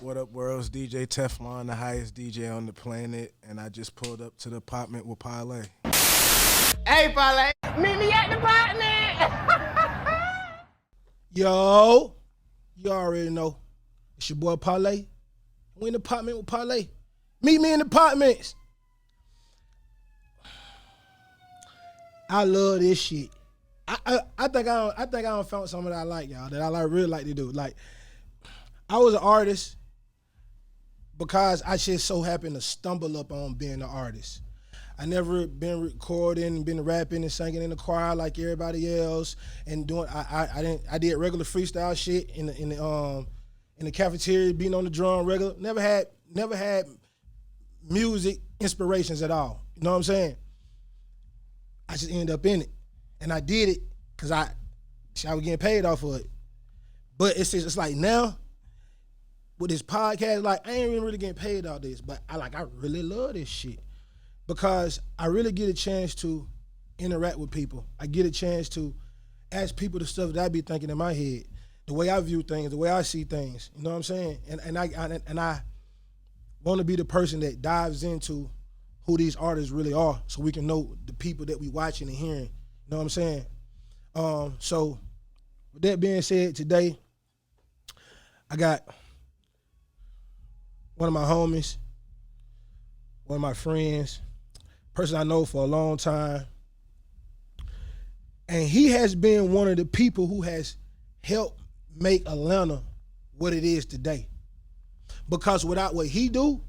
What up, worlds? DJ Tephlon, the highest DJ on the planet, and I just pulled up to the apartment with Parlay. Hey, Parlay, meet me at the apartment. Yo, you already know. It's your boy Parlay. We in the apartment with Parlay. Meet me in the apartments. I love this shit. I think I don't found something that I like, y'all, that I really like to do. Like, I was an artist because I just so happened to stumble up on being an artist. I never been recording, been rapping and singing in the choir like everybody else, and doing. I did regular freestyle shit in the cafeteria, being on the drum regular. Never had music inspirations at all. You know what I'm saying? I just ended up in it, and I did it because I was getting paid off of it. But it's like now with this podcast, like I ain't even really getting paid off this, but I really love this shit because I really get a chance to interact with people. I get a chance to ask people the stuff that I be thinking in my head, the way I view things, the way I see things. You know what I'm saying? And I want to be the person that dives into who these artists really are, so we can know the people that we watching and hearing. You know what I'm saying? So with that being said, today I got one of my homies, one of my friends, person I know for a long time, and he has been one of the people who has helped make Atlanta what it is today. Because without what he do,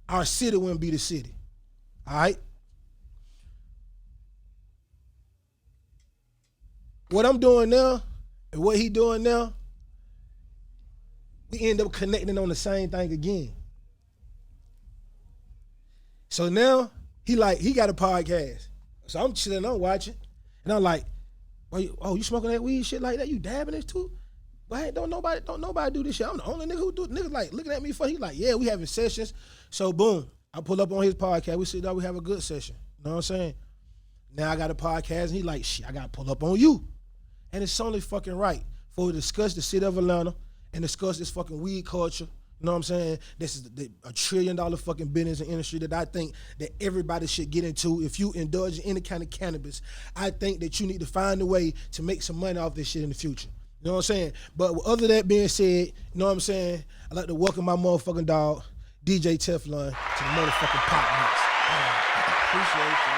our city wouldn't be the city. All right? What I'm doing now and what he doing now, we end up connecting on the same thing again. So now he got a podcast. So I'm chilling, I'm watching, and I'm like, you smoking that weed shit like that? You dabbing it too? But hey, don't nobody do this shit. I'm the only nigga who do it. Niggas like looking at me funny. He like, yeah, we having sessions. So boom, I pull up on his podcast. We sit down, we have a good session. You know what I'm saying? Now I got a podcast, and he like, shit, I gotta pull up on you. And it's only fucking right for we to discuss the city of Atlanta and discuss this fucking weed culture. You know what I'm saying? This is a $1 trillion fucking business and industry that I think that everybody should get into. If you indulge in any kind of cannabis, I think that you need to find a way to make some money off this shit in the future. You know what I'm saying? But with other that being said, you know what I'm saying? I'd like to welcome my motherfucking dog, DJ Tephlon, to the motherfucking Partments. Appreciate you.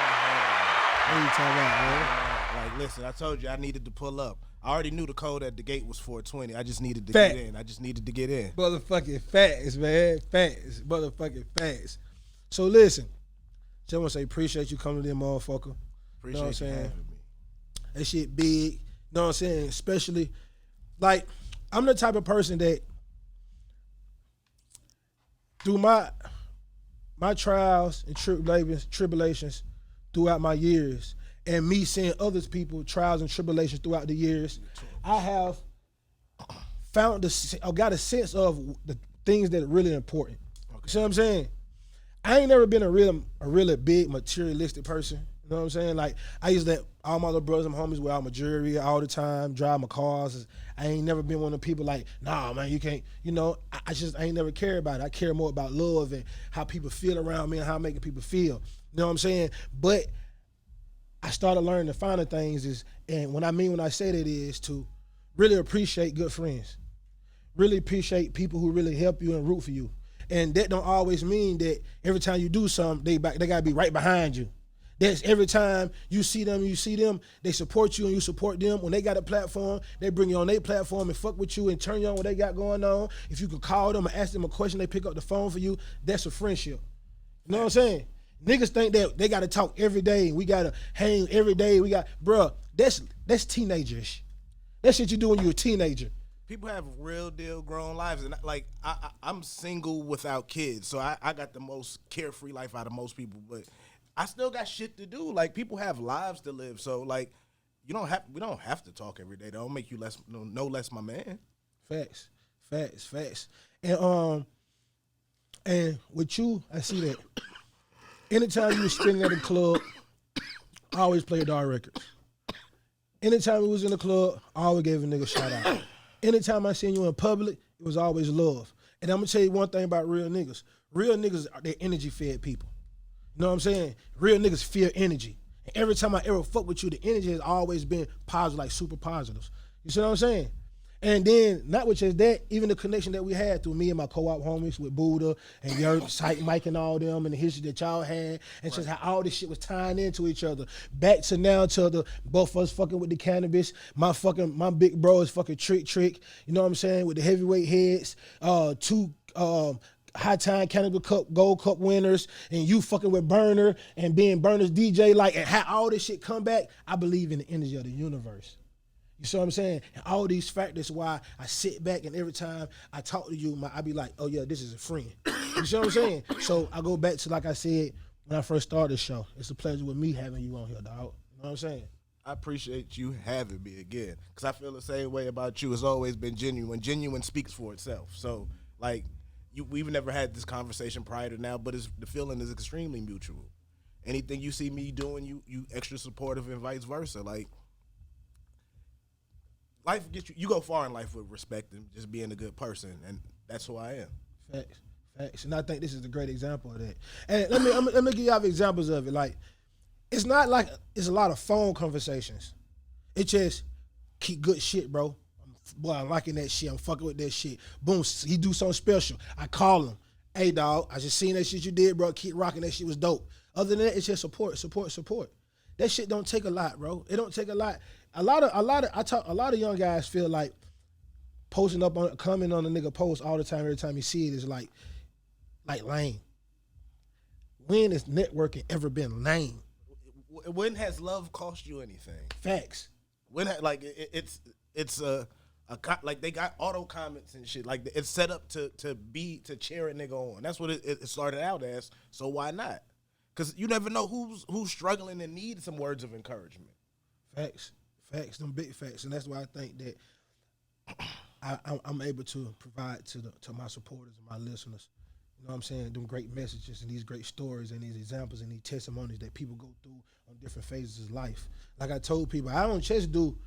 What are you talking about, man? Like, listen, I told you I needed to pull up. I already knew the code at the gate was 420. I just needed to Fact. get in. I just needed to get in. Motherfucking facts, man. Facts. Motherfucking facts. So listen, just want to say appreciate you coming to them, motherfucker. Appreciate know what I'm you saying? having me. That shit big. You know what I'm saying? Especially, like, I'm the type of person that through my trials and tribulations throughout my years, and me seeing other people's trials and tribulations throughout the years, I have got a sense of the things that are really important. Okay. You see what I'm saying? I ain't never been a really big materialistic person. You know what I'm saying? Like, I used to let all my little brothers and homies wear all my jewelry all the time, drive my cars. I ain't never been one of the people like, nah, man, you can't, you know, I ain't never cared about it. I care more about love and how people feel around me and how I'm making people feel. You know what I'm saying? But I started learning the finer things and when I say that is to really appreciate good friends. Really appreciate people who really help you and root for you. And that don't always mean that every time you do something, they gotta be right behind you. That's every time you see them, they support you and you support them. When they got a platform, they bring you on their platform and fuck with you and turn you on what they got going on. If you could call them and ask them a question, they pick up the phone for you. That's a friendship. You know what I'm saying? Niggas think that they gotta talk every day. We gotta hang every day. Bruh, that's teenagerish. That shit you do when you're a teenager. People have real deal grown lives, and like I'm single without kids, so I got the most carefree life out of most people, but I still got shit to do. Like, people have lives to live, so like we don't have to talk every day. That don't make you no less my man. Facts. And with you, I see that. Anytime you was spinning at a club, I always played Dog Records. Anytime we was in the club, I always gave a nigga a shout out. Anytime I seen you in public, it was always love. And I'm gonna tell you one thing about real niggas. Real niggas are they energy fed people. You know what I'm saying? Real niggas feel energy. And every time I ever fuck with you, the energy has always been positive, like super positives. You see what I'm saying? And then, not with just that, even the connection that we had through me and my co-op homies with Buddha and Yerk, Sight, Mike and all them and the history that y'all had and just how all this shit was tying into each other. Back to now to the both of us fucking with the cannabis. My big bro is fucking Trick. You know what I'm saying? With the heavyweight heads, two High Time Cannabis Cup, Gold Cup winners, and you fucking with Burner and being Burner's DJ, like, and how all this shit come back. I believe in the energy of the universe. You see what I'm saying? And all these factors why I sit back and every time I talk to you, I be like, oh yeah, this is a friend. You see what I'm saying? So I go back to, like I said, when I first started the show, it's a pleasure with me having you on here, dog. You know what I'm saying? I appreciate you having me again, because I feel the same way about you. It's always been genuine. Genuine speaks for itself. So, like, we've never had this conversation prior to now, but the feeling is extremely mutual. Anything you see me doing, you extra supportive and vice versa. Like, life gets you go far in life with respect and just being a good person, and that's who I am. Facts. And I think this is a great example of that. And let me give y'all examples of it. Like, it's not like it's a lot of phone conversations. It just keep good shit, bro. Boy, I'm liking that shit. I'm fucking with that shit. Boom, he do something special. I call him. Hey, dog, I just seen that shit you did, bro. Keep rocking. That shit was dope. Other than that, it's just support. That shit don't take a lot, bro. It don't take a lot. A lot of young guys feel like posting up on, commenting on a nigga post all the time, every time you see it is like lame. When has networking ever been lame? When has love cost you anything? Facts. When like it's like they got auto comments and shit. Like it's set up to cheer a nigga on. That's what it started out as. So why not? Because you never know who's struggling and needs some words of encouragement. Facts, them big facts, and that's why I think that I'm able to provide to my supporters and my listeners. You know what I'm saying? Them great messages and these great stories and these examples and these testimonies that people go through on different phases of life. Like I told people, I don't just do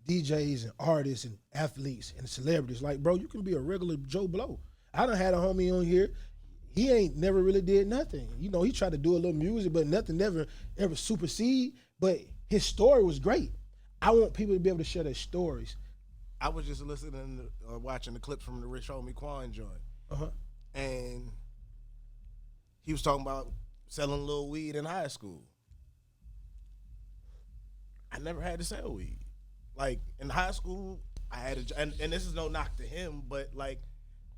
DJs and artists and athletes and celebrities. Like, bro, you can be a regular Joe Blow. I done had a homie on here. He ain't never really did nothing. You know, he tried to do a little music, but nothing never ever supersede. But his story was great. I want people to be able to share their stories. I was just listening to, watching the clip from the Rich Homie Quan joint. And he was talking about selling little weed in high school. I never had to sell weed. Like, in high school, I had and this is no knock to him, but, like,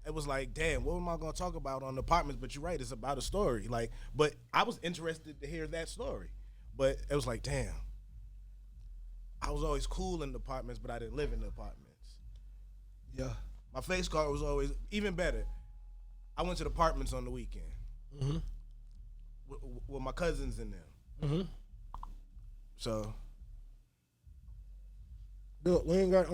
it was like, damn, what am I going to talk about on the Partments? But you're right, it's about a story. Like, but I was interested to hear that story. But it was like, damn, I was always cool in the Partments, but I didn't live in the apartments. Yeah. My face card was always, even better, I went to the Partments on the weekend. Mm-hmm. With my cousins in them. Mm-hmm. So. Look, we ain't got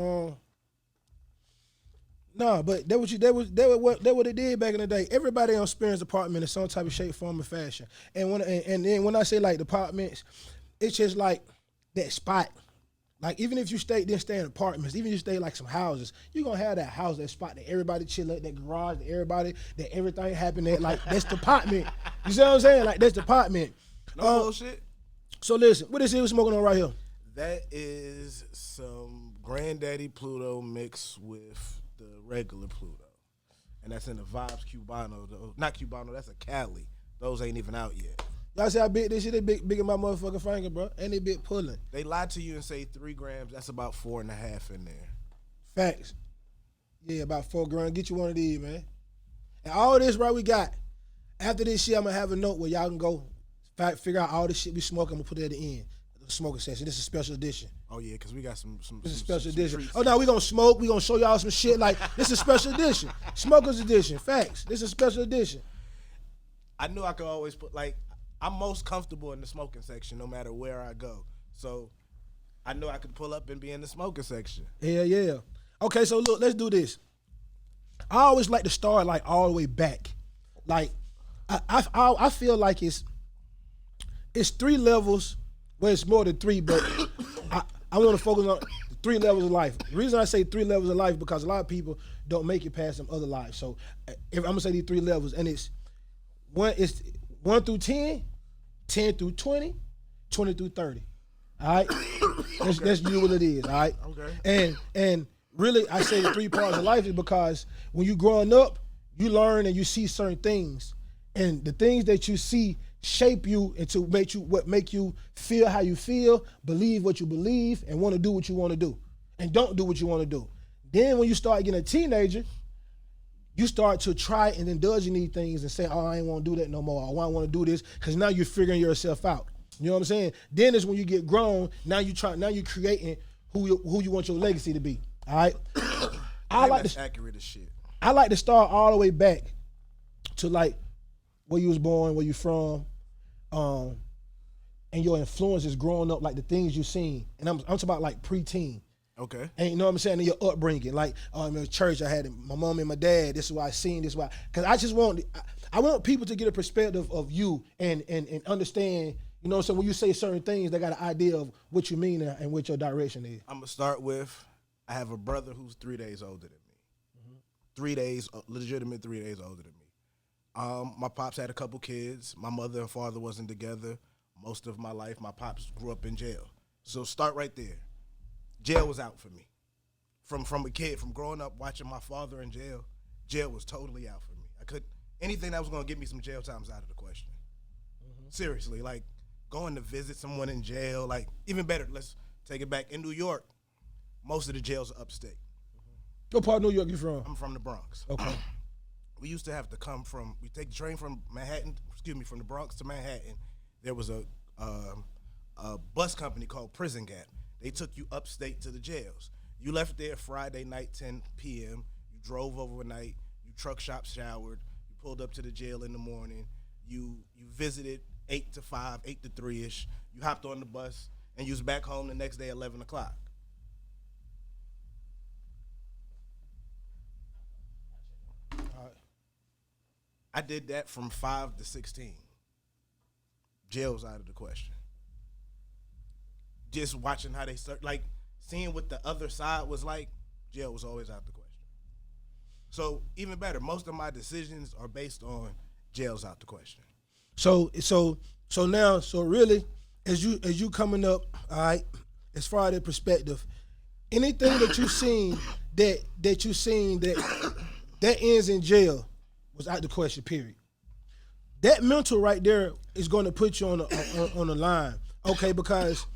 nah, but that what it did back in the day. Everybody on Spear's apartment in some type of shape, form, or fashion. And then when I say like the Partments, it's just like that spot. Like, even if you stay in apartments, even if you stay like some houses, you're gonna have that house, that spot that everybody chill at, that garage, that everything happen at. Like, that's the apartment. You see what I'm saying? Like, that's the apartment. No bullshit. So listen, what is it we're smoking on right here? That is some Granddaddy Pluto mixed with the regular Pluto. And that's in the Vibes Cubano. Not Cubano, that's a Cali. Those ain't even out yet. Y'all see how big this shit? They big in my motherfucking finger, bro. And they big pulling. They lied to you and say 3 grams. That's about 4.5 in there. Facts. Yeah, about 4 grams. Get you one of these, man. And all this, right, we got. After this shit, I'm going to have a note where y'all can go figure out all this shit we smoking. I'm going to put it at the end. The smoking session. This is a special edition. Oh, yeah, because we got some This is a special some edition. treats. Oh, no, we going to smoke. We going to show y'all some shit. Like, this is a special edition. Smokers edition. Facts. This is a special edition. I knew I could always put, like, I'm most comfortable in the smoking section no matter where I go. So I knew I could pull up and be in the smoking section. Yeah. Okay, so look, let's do this. I always like to start like all the way back. Like I feel like it's 3 levels. Well, it's more than 3, but I want to focus on 3 levels of life. The reason I say 3 levels of life because a lot of people don't make it past them other lives. So if I'm gonna say these 3 levels, and it's 1 through 10, 10 through 20, 20 through 30. All right, that's you what it is. All right, Okay. And really, I say the 3 parts of life is because when you growing up, you learn and you see certain things, and the things that you see shape you into make you feel how you feel, believe what you believe, and want to do what you want to do, and don't do what you want to do. Then when you start getting a teenager, you start to try and indulge in these things and say, oh, I ain't want to do that no more. I want to do this because now you're figuring yourself out. You know what I'm saying? Then it's when you get grown. Now you're creating who you want your legacy to be. All right. That's accurate as shit. I like to start all the way back to like where you was born, where you from, and your influences growing up, like the things you seen. And I'm talking about like preteen. Okay. And you know what I'm saying? In your upbringing, like in church, I had my mom and my dad. This is why I seen this. Why? Because I want people to get a perspective of you and understand. You know what I'm saying? When you say certain things, they got an idea of what you mean and what your direction is. I'm gonna start with I have a brother who's 3 days older than me. 3 days, legitimate 3 days older than me. My pops had a couple kids. My mother and father wasn't together most of my life. My pops grew up in jail. So start right there. Jail was out for me. From a kid, from growing up watching my father in jail was totally out for me. Anything that was gonna get me some jail time's out of the question. Seriously, like going to visit someone in jail, like even better, let's take it back. In New York, most of the jails are upstate. What part of New York you from? I'm from the Bronx. Okay. We used to have to we take the train from from the Bronx to Manhattan. There was a bus company called Prison Gap. They took you upstate to the jails. You left there Friday night, 10 p.m. You drove overnight. You truck shop showered. You pulled up to the jail in the morning. You visited 8 to 5, 8 to 3-ish. You hopped on the bus, and you was back home the next day at 11 o'clock. I did that from 5 to 16. Jail was out of the question. Just watching how they start, like seeing what the other side was like, jail was always out the question. So even better, most of my decisions are based on jail's out the question. So really, as you coming up, all right, as far as the perspective, anything that you seen that ends in jail was out the question, period. That mental right there is going to put you on the line, okay? Because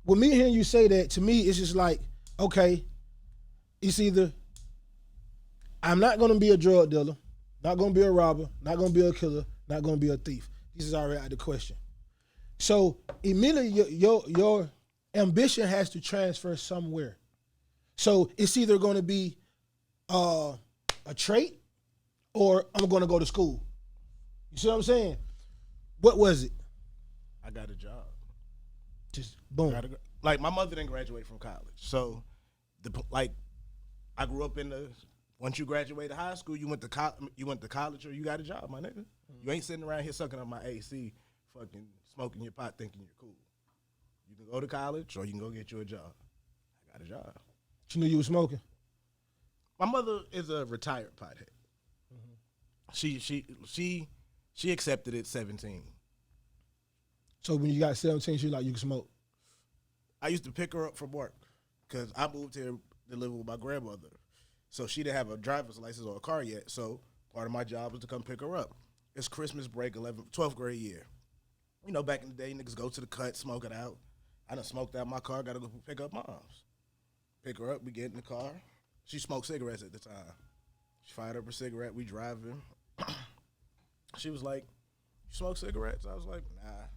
with me hearing you say that, to me, it's just like, okay, it's either I'm not going to be a drug dealer, not going to be a robber, not going to be a killer, not going to be a thief. This is already out of the question. So immediately your ambition has to transfer somewhere. So it's either going to be a trait or I'm going to go to school. You see what I'm saying? What was it? I got a job. Just boom. Like my mother didn't graduate from college, so I grew up once you graduated high school, you went to college or you got a job, my nigga. You ain't sitting around here sucking up my AC, fucking smoking your pot, thinking you're cool. You can go to college or you can go get you a job. I got a job. You knew you was smoking? My mother is a retired pothead. She accepted it 17. So when you got 17, she was like, you can smoke? I used to pick her up from work because I moved here to live with my grandmother. So she didn't have a driver's license or a car yet. So part of my job was to come pick her up. It's Christmas break, 12th grade year. You know, back in the day, niggas go to the cut, smoke it out. I done smoked out my car, got to go pick up mom's. Pick her up, we get in the car. She smoked cigarettes at the time. She fired up her cigarette, we driving. She was like, you smoke cigarettes? I was like, nah.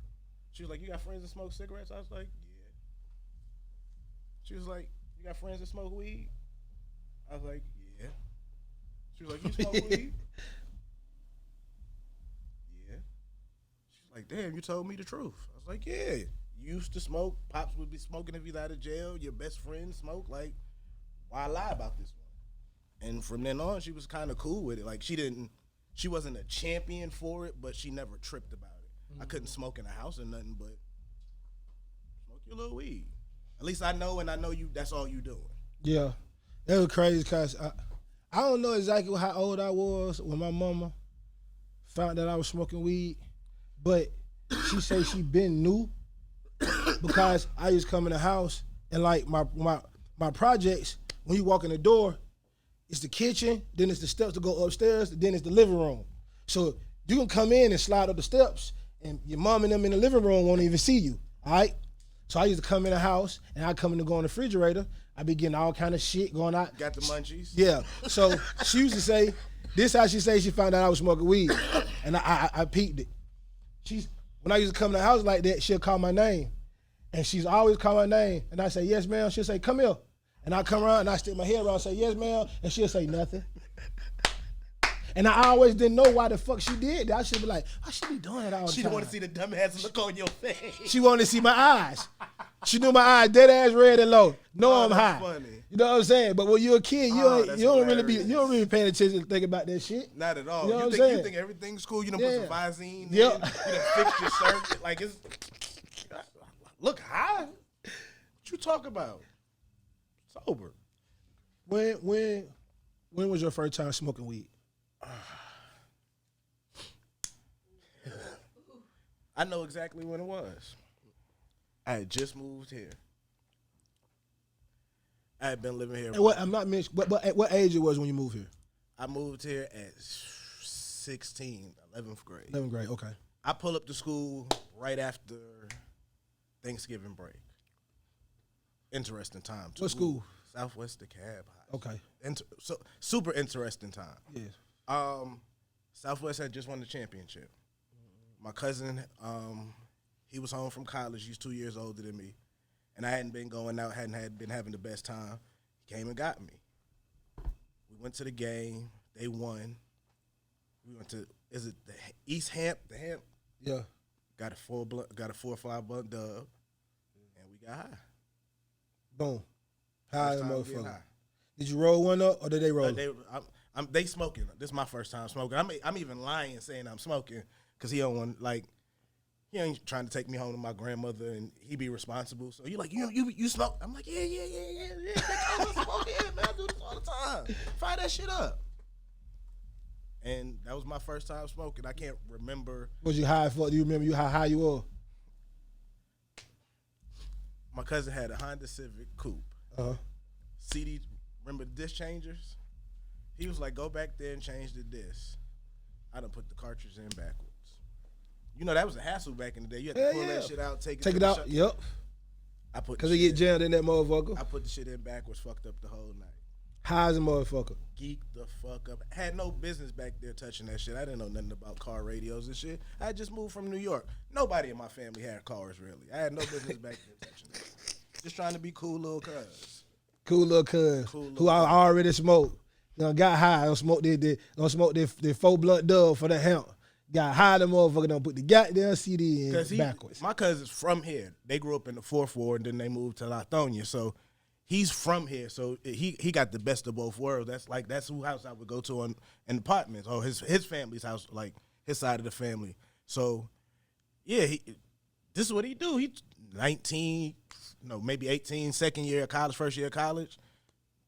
She was like, you got friends that smoke cigarettes? I was like, yeah. She was like, you got friends that smoke weed? I was like, yeah. She was like, you smoke weed? Yeah. She was like, damn, you told me the truth. I was like, yeah. You used to smoke. Pops would be smoking if he's out of jail. Your best friend smoked. Like, why lie about this one? And from then on, she was kind of cool with it. Like, she wasn't a champion for it, but she never tripped about it. I couldn't smoke in the house or nothing, but smoke your little weed. At least I know, and I know you. That's all you doing. Yeah, it was crazy because I don't know exactly how old I was when my mama found that I was smoking weed, but she say she been knew because I used to come in the house and like my projects, when you walk in the door, it's the kitchen, then it's the steps to go upstairs, then it's the living room. So you can come in and slide up the steps and your mom and them in the living room won't even see you, all right? So I used to come in the house and I come in to go in the refrigerator. I be getting all kind of shit going out. Got the munchies? Yeah. So she used to say, this how she say she found out I was smoking weed. And I peeped it. When I used to come to the house like that, she'll call my name. And she's always call my name. And I say, yes, ma'am. She'll say, come here. And I come around and I stick my head around and say, yes, ma'am. And she'll say nothing. And I always didn't know why the fuck she did that. I should be like, I should be doing it all the time. She don't want to see the dumbass look on your face. She wanted to see my eyes. She knew my eyes dead ass red and low. No, I'm high. Funny. You know what I'm saying? But when you're a kid, you don't really pay attention to think about that shit. Not at all. You know you think everything's cool? You done put some Visine in. You done fixed your shirt. Like it's look high. What you talk about? Sober. When was your first time smoking weed? I know exactly when it was. I had just moved here. I had been living here. I'm not mentioning, but at what age it was when you moved here? I moved here at 16, 11th grade. 11th grade, okay. I pull up to school right after Thanksgiving break. Interesting time. What school? Southwest DeKalb High. Okay. So super interesting time. Yes. Southwest had just won the championship. My cousin, he was home from college. He's 2 years older than me. And I hadn't been going out, hadn't been having the best time. He came and got me. We went to the game. They won. We went to, is it the East Hamp? The Hamp? Yeah. Got a 4-5 blunt dub. And we got high. Boom. High as a motherfucker. High. Did you roll one up or did they roll? They smoking. This is my first time smoking. I'm even lying saying I'm smoking because he don't want, like, he ain't trying to take me home to my grandmother and he be responsible. So you like, you smoke? I'm like, yeah. I smoke. Yeah, man, I do this all the time. Fire that shit up. And that was my first time smoking. I can't remember. Was you high for? Do you remember how high you were? My cousin had a Honda Civic Coupe. CD, remember the disc changers? He was like, go back there and change the disc. I done put the cartridge in backwards. You know, that was a hassle back in the day. You had to pull that shit out, take it out. Yep. Because it get jammed in that motherfucker. I put the shit in backwards, fucked up the whole night. High as a motherfucker. Geeked the fuck up. Had no business back there touching that shit. I didn't know nothing about car radios and shit. I had just moved from New York. Nobody in my family had cars, really. I had no business back there touching that. Just trying to be cool little cuz. Cool little cuz. Who I already smoked. Got high. Don't smoke the 4 blunt dub for the hemp. Got high, the motherfucker don't put the goddamn CD in backwards. My cousin's from here. They grew up in the 4th Ward, and then they moved to Lithonia. So he's from here. So he got the best of both worlds. That's who house I would go to in Partments, or his family's house, like his side of the family. So yeah, this is what he do. He 19, maybe 18, second year of college, first year of college.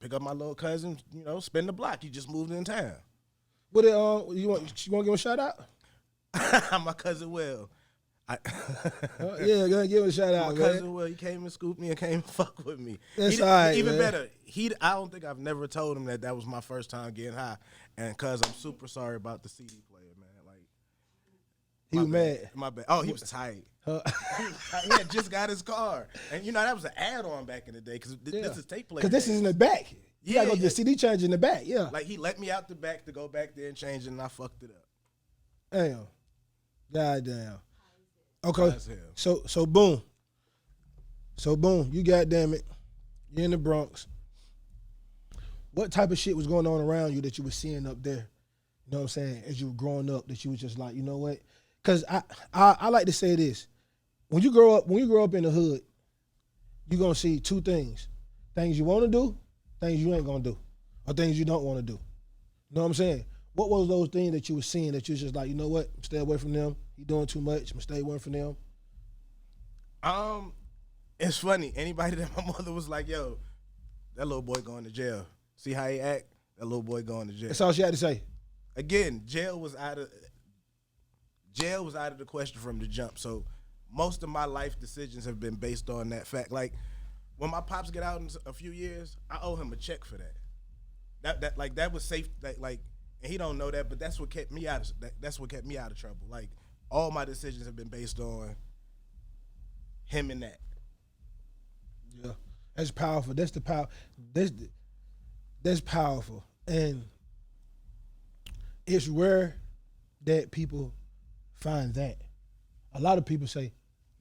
Pick up my little cousin, spin the block. He just moved in town. What you want to give him a shout out? My cousin Will. Yeah, gonna give him a shout out, my cousin Will, he came and scooped me and came and fuck with me. That's all right, even man. better. I don't think I've never told him that was my first time getting high, and cuz I'm super sorry about the CD player, man. Like, he was mad. My bad. Oh, he was tight. He had just got his car, and that was an add-on back in the day because this is tape player. Because this is in the back. You gotta go to the CD changer in the back. Yeah. Like he let me out the back to go back there and change it, and I fucked it up. Damn. Goddamn. Okay. So boom. You goddamn it. You're in the Bronx. What type of shit was going on around you that you were seeing up there? You know what I'm saying? As you were growing up, that you was just like, you know what? Because I like to say this. When you grow up in the hood, you're gonna see two things. Things you wanna do, things you ain't gonna do. Or things you don't wanna do. You know what I'm saying? What was those things that you were seeing that you was just like, you know what? Stay away from them. He doing too much. I'm stay away from them. It's funny. Anybody that my mother was like, yo, that little boy going to jail. See how he act? That little boy going to jail. That's all she had to say. Again, jail was out of the question from the jump. So most of my life decisions have been based on that fact. Like when my pops get out in a few years, I owe him a check for that. That was safe. And he don't know that, but that's what kept me out of trouble. Like all my decisions have been based on him and that. Yeah, that's powerful. That's the power. That's powerful, and it's rare that people find that. A lot of people say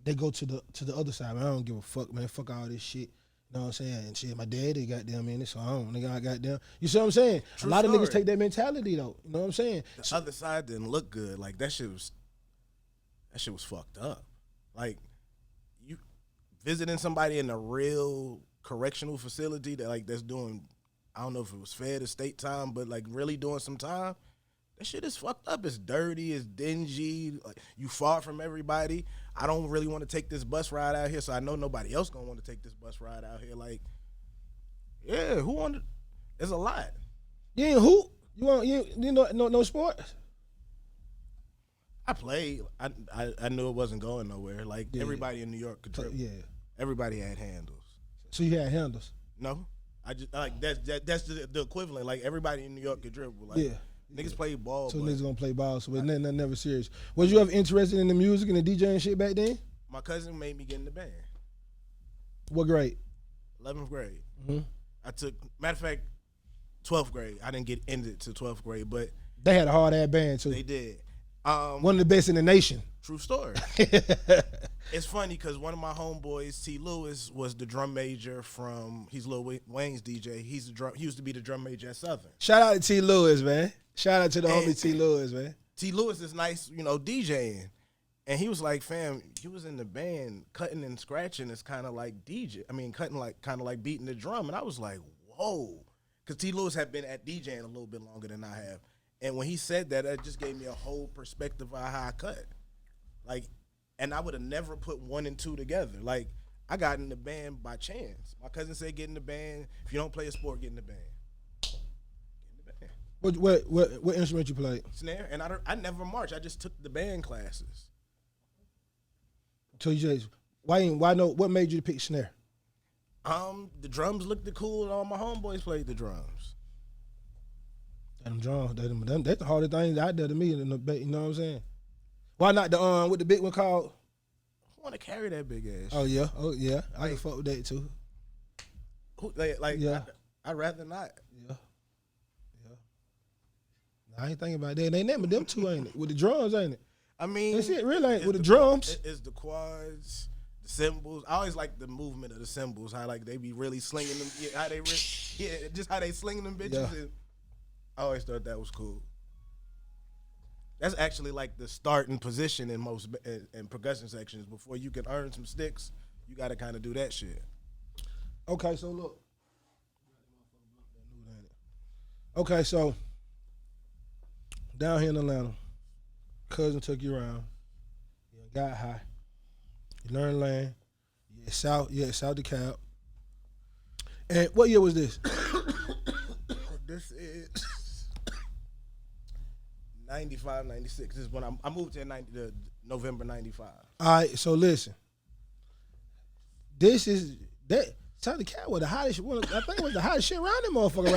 they go to the other side. Man, I don't give a fuck, man. Fuck all this shit. You know what I'm saying? And shit, my daddy goddamn in it, so I don't. Nigga, I goddamn. You see what I'm saying? True a lot story. of niggas take that mentality though. You know what I'm saying? The other side didn't look good. Like that shit was fucked up. Like you visiting somebody in a real correctional facility that's doing, I don't know if it was fed or state time, but like really doing some time. That shit is fucked up. It's dirty. It's dingy. Like you far from everybody. I don't really want to take this bus ride out here, so I know nobody else gonna want to take this bus ride out here. Like, yeah, who wanted? It's a lot. You ain't hoop. You know no sports. I played. I knew it wasn't going nowhere. Like everybody in New York could dribble. Yeah. Everybody had handles. So you had handles. No, I just like that's the equivalent. Like everybody in New York could dribble. Like, Yeah. Niggas play ball. So but niggas gonna play ball. So it's nothing never serious. Was you ever interested in the music and the DJing shit back then? My cousin made me get in the band. What grade? 11th grade. Mm-hmm. I took, matter of fact, 12th grade. I didn't get into 12th grade, but They had a hard ass band too. they did. One of the best in the nation. True story. It's funny because one of my homeboys, T. Lewis, was the drum major from. He's Lil Wayne's DJ. He used to be the drum major at Southern. Shout out to T. Lewis, man. Shout out to the homie T. Lewis, man. T. Lewis is nice, DJing. And he was like, fam, you was in the band, cutting and scratching is kind of like DJ. I mean, cutting kind of like beating the drum. And I was like, whoa. Because T. Lewis had been at DJing a little bit longer than I have. And when he said that, it just gave me a whole perspective of how I cut. Like, and I would have never put 1 and 2 together. Like, I got in the band by chance. My cousin said, get in the band. If you don't play a sport, get in the band. Get in the band. What instrument you played? Snare. And I never marched. I just took the band classes. So you just what made you pick snare? The drums looked cool, and all my homeboys played the drums. Them drums, that's the hardest thing out there to me. You know what I'm saying? Why not the what the big one called? I want to carry that big ass. Oh yeah. I can fuck with that too. Yeah. I'd rather not. Yeah. I ain't thinking about that. They name them two, ain't it? With the drums, ain't it? I mean, that's it, really, ain't with the drums. It's the quads, the cymbals. I always like the movement of the cymbals. How like they be really slinging them. Just how they slinging them bitches. Yeah. And I always thought that was cool. That's actually like the starting position in most in percussion sections. Before you can earn some sticks, you got to kind of do that shit. Okay, so look. Okay, so down here in Atlanta, cousin took you around. You got high. You learned land. You at South DeKalb. And what year was this? This is 95, 96. This is when I moved here in November 95. All right, so listen. This is that South DeKalb was the hottest one. I think it was the hottest shit around that motherfucker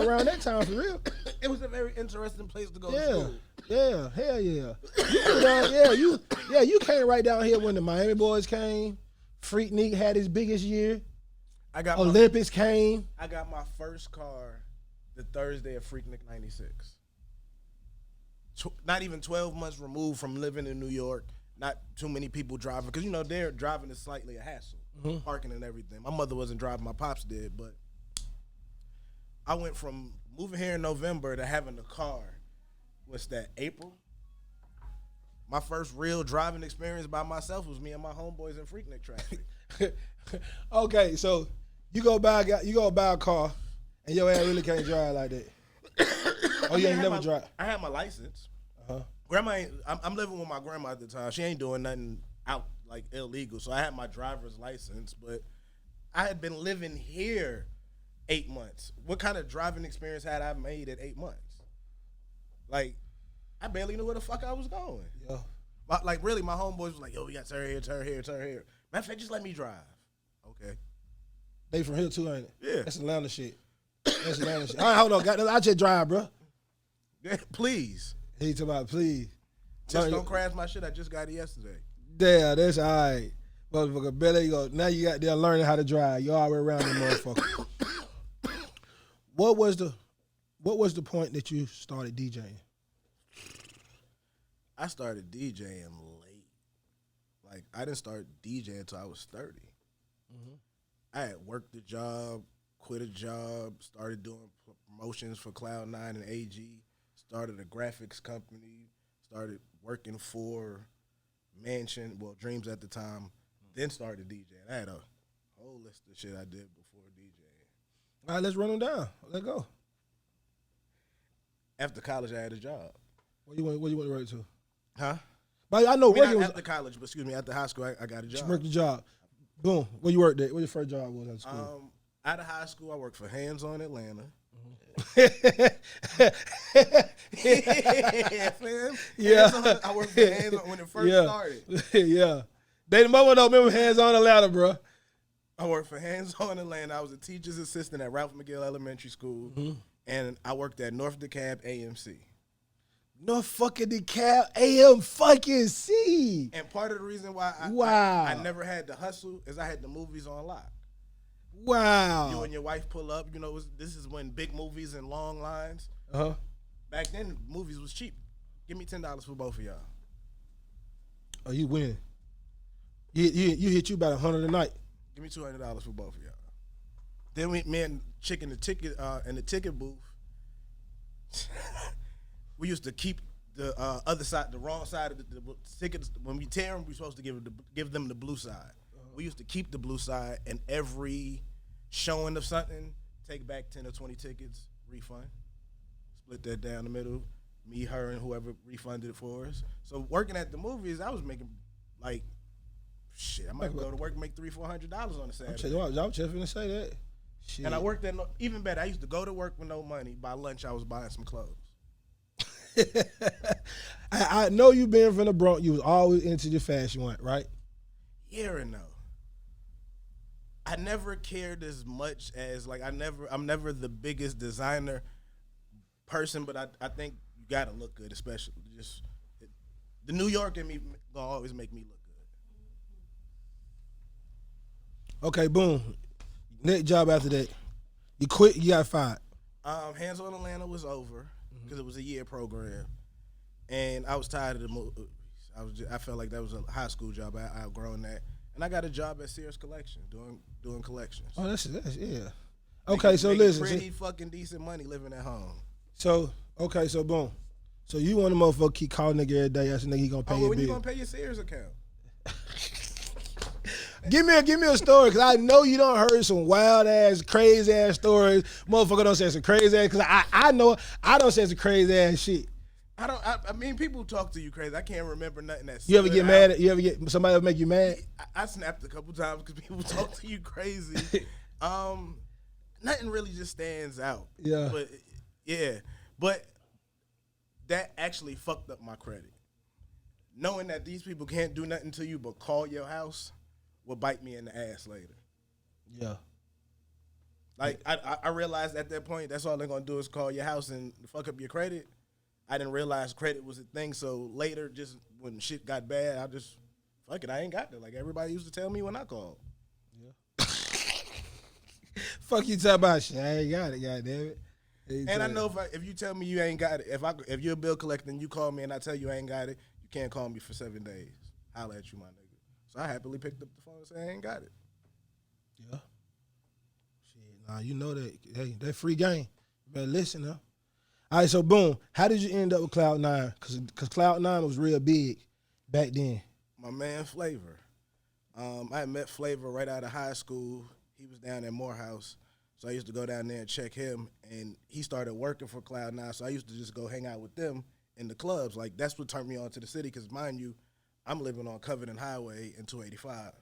around that time for real. It was a very interesting place to go to school. Yeah, hell yeah. You came right down here when the Miami Boys came. Freaknik had his biggest year. Olympics came. I got my first car the Thursday of Freaknik 96. Not even 12 months removed from living in New York. Not too many people driving. Because, their driving is slightly a hassle. Mm-hmm. Parking and everything. My mother wasn't driving. My pops did. But I went from moving here in November to having a car. What's that, April? My first real driving experience by myself was me and my homeboys in Freaknik traffic. Okay, so you go buy a car, and your ass really can't drive like that. Oh, you ain't never drive. I had my license. Grandma, I'm living with my grandma at the time. She ain't doing nothing out like illegal. So I had my driver's license, but I had been living here 8 months. What kind of driving experience had I made at 8 months? Like, I barely knew where the fuck I was going. Yeah. Like, really, my homeboys was like, yo, we got turn here, turn here, turn here. Matter of fact, just let me drive. Okay. They from here too, ain't it? Yeah. That's Atlanta shit. That's Atlanta shit. All right, hold on. I just drive, bro. Yeah, please. He talking about please. Just don't crash my shit. I just got it yesterday. Yeah, that's all right. Motherfucker, Billy, you go. Now you got there learning how to drive. You all the way around the motherfucker. What was the point that you started DJing? I started DJing late. Like, I didn't start DJing until I was 30. Mm-hmm. I had worked a job, quit a job, started doing promotions for Cloud9 and AG, started a graphics company, started working for Mansion, well, Dreams at the time, then started DJing. I had a whole list of shit I did before DJing. All right, let's run them down. Let's go. After college, I had a job. What you want to work to? Huh? But I know working not was after college, but excuse me, after high school, I got a job. Worked the job. Boom. Where you worked at? Where your first job was at school? Out of high school, I worked for Hands On Atlanta. Yeah, fam. Yeah. I worked for Hands On when it first started. Yeah. They the mother don't remember Hands On Atlanta, bro. I worked for Hands On Atlanta. I was a teacher's assistant at Ralph McGill Elementary School, and I worked at North DeKalb AMC. North fucking DeKalb AM fucking C. And part of the reason why I never had to hustle is I had the movies on lock. Wow. You and your wife pull up. You know, this is when big movies and long lines. Uh-huh. Back then, movies was cheap. Give me $10 for both of y'all. Oh, you win. You hit you about 100 a night. Give me $200 for both of y'all. Then me and Chick in the ticket booth. We used to keep the other side, the wrong side of the tickets. When we tear them, we're supposed to give them the blue side. We used to keep the blue side, and every showing of something, take back 10 or 20 tickets, refund. Split that down the middle. Me, her, and whoever refunded it for us. So working at the movies, I was making like, shit, I might go to work and make $300-400 on a Saturday. I'm just finna say that. Shit. And I worked at, even better, I used to go to work with no money. By lunch, I was buying some clothes. I know you being from the Bronx, you was always into the fashion one, right? Yeah and no. I never cared as much as I'm never the biggest designer person, but I think you gotta look good, especially the New York in me gonna always make me look good. Okay, boom. Next job after that. You quit, you got fired. Hands On Atlanta was over because it was a year program, and I was tired of the movies. I felt like that was a high school job. I outgrown that, and I got a job at Sears Collection doing collections. Oh, that's yeah. Okay, so listen, pretty fucking decent money living at home. So boom. So you want a motherfucker keep calling nigga every day, asking nigga he gonna pay your bill. When you gonna pay your Sears account? Give me a story, cause I know you don't heard some wild ass, crazy ass stories. Motherfucker don't say some crazy ass, cause I know I don't say some crazy ass shit. I mean, people talk to you crazy. I can't remember nothing that. You ever get mad? You ever get somebody ever make you mad? I snapped a couple times because people talk to you crazy. Nothing really just stands out. But that actually fucked up my credit. Knowing that these people can't do nothing to you but call your house will bite me in the ass later. Yeah. Like, I realized at that point, that's all they're going to do is call your house and fuck up your credit. I didn't realize credit was a thing, so later, just when shit got bad, I just, fuck it, I ain't got it. Like everybody used to tell me when I called. Yeah. Fuck you talking about shit. I ain't got it, goddammit. And I know if you tell me you ain't got it, if you're a bill collector and you call me and I tell you I ain't got it, you can't call me for 7 days. Holla at you, my nigga. So I happily picked up the phone and said I ain't got it. Yeah. Shit, nah, you know that. Hey, that free game. You better listen now. All right, so boom. How did you end up with Cloud9? Because Cloud9 was real big back then. My man Flavor. I had met Flavor right out of high school. He was down at Morehouse. So I used to go down there and check him. And he started working for Cloud9. So I used to just go hang out with them in the clubs. Like, that's what turned me on to the city. Because, mind you, I'm living on Covenant Highway in 285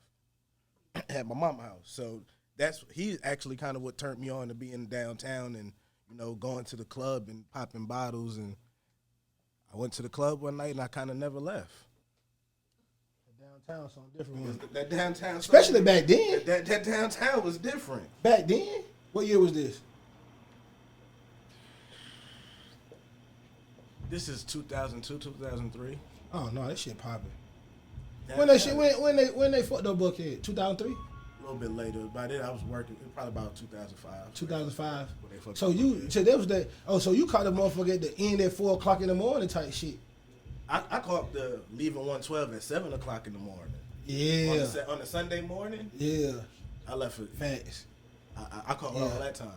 at my mama's house. So he actually kind of what turned me on to being downtown and, going to the club and popping bottles. And I went to the club one night and I kind of never left. Downtown something different. That downtown, especially back then. That downtown was different. Back then? What year was this? This is 2002, 2003. Oh no, that shit popping. When they fucked up Buckhead? 2003? A little bit later. By then I was working. It was probably about 2005. 2005. So that was that. Oh, so you caught the motherfucker at the end at 4 o'clock in the morning type shit. I caught the leaving 112 at 7 o'clock in the morning. Yeah. On a Sunday morning. Yeah. I left it. Facts. I caught all that time.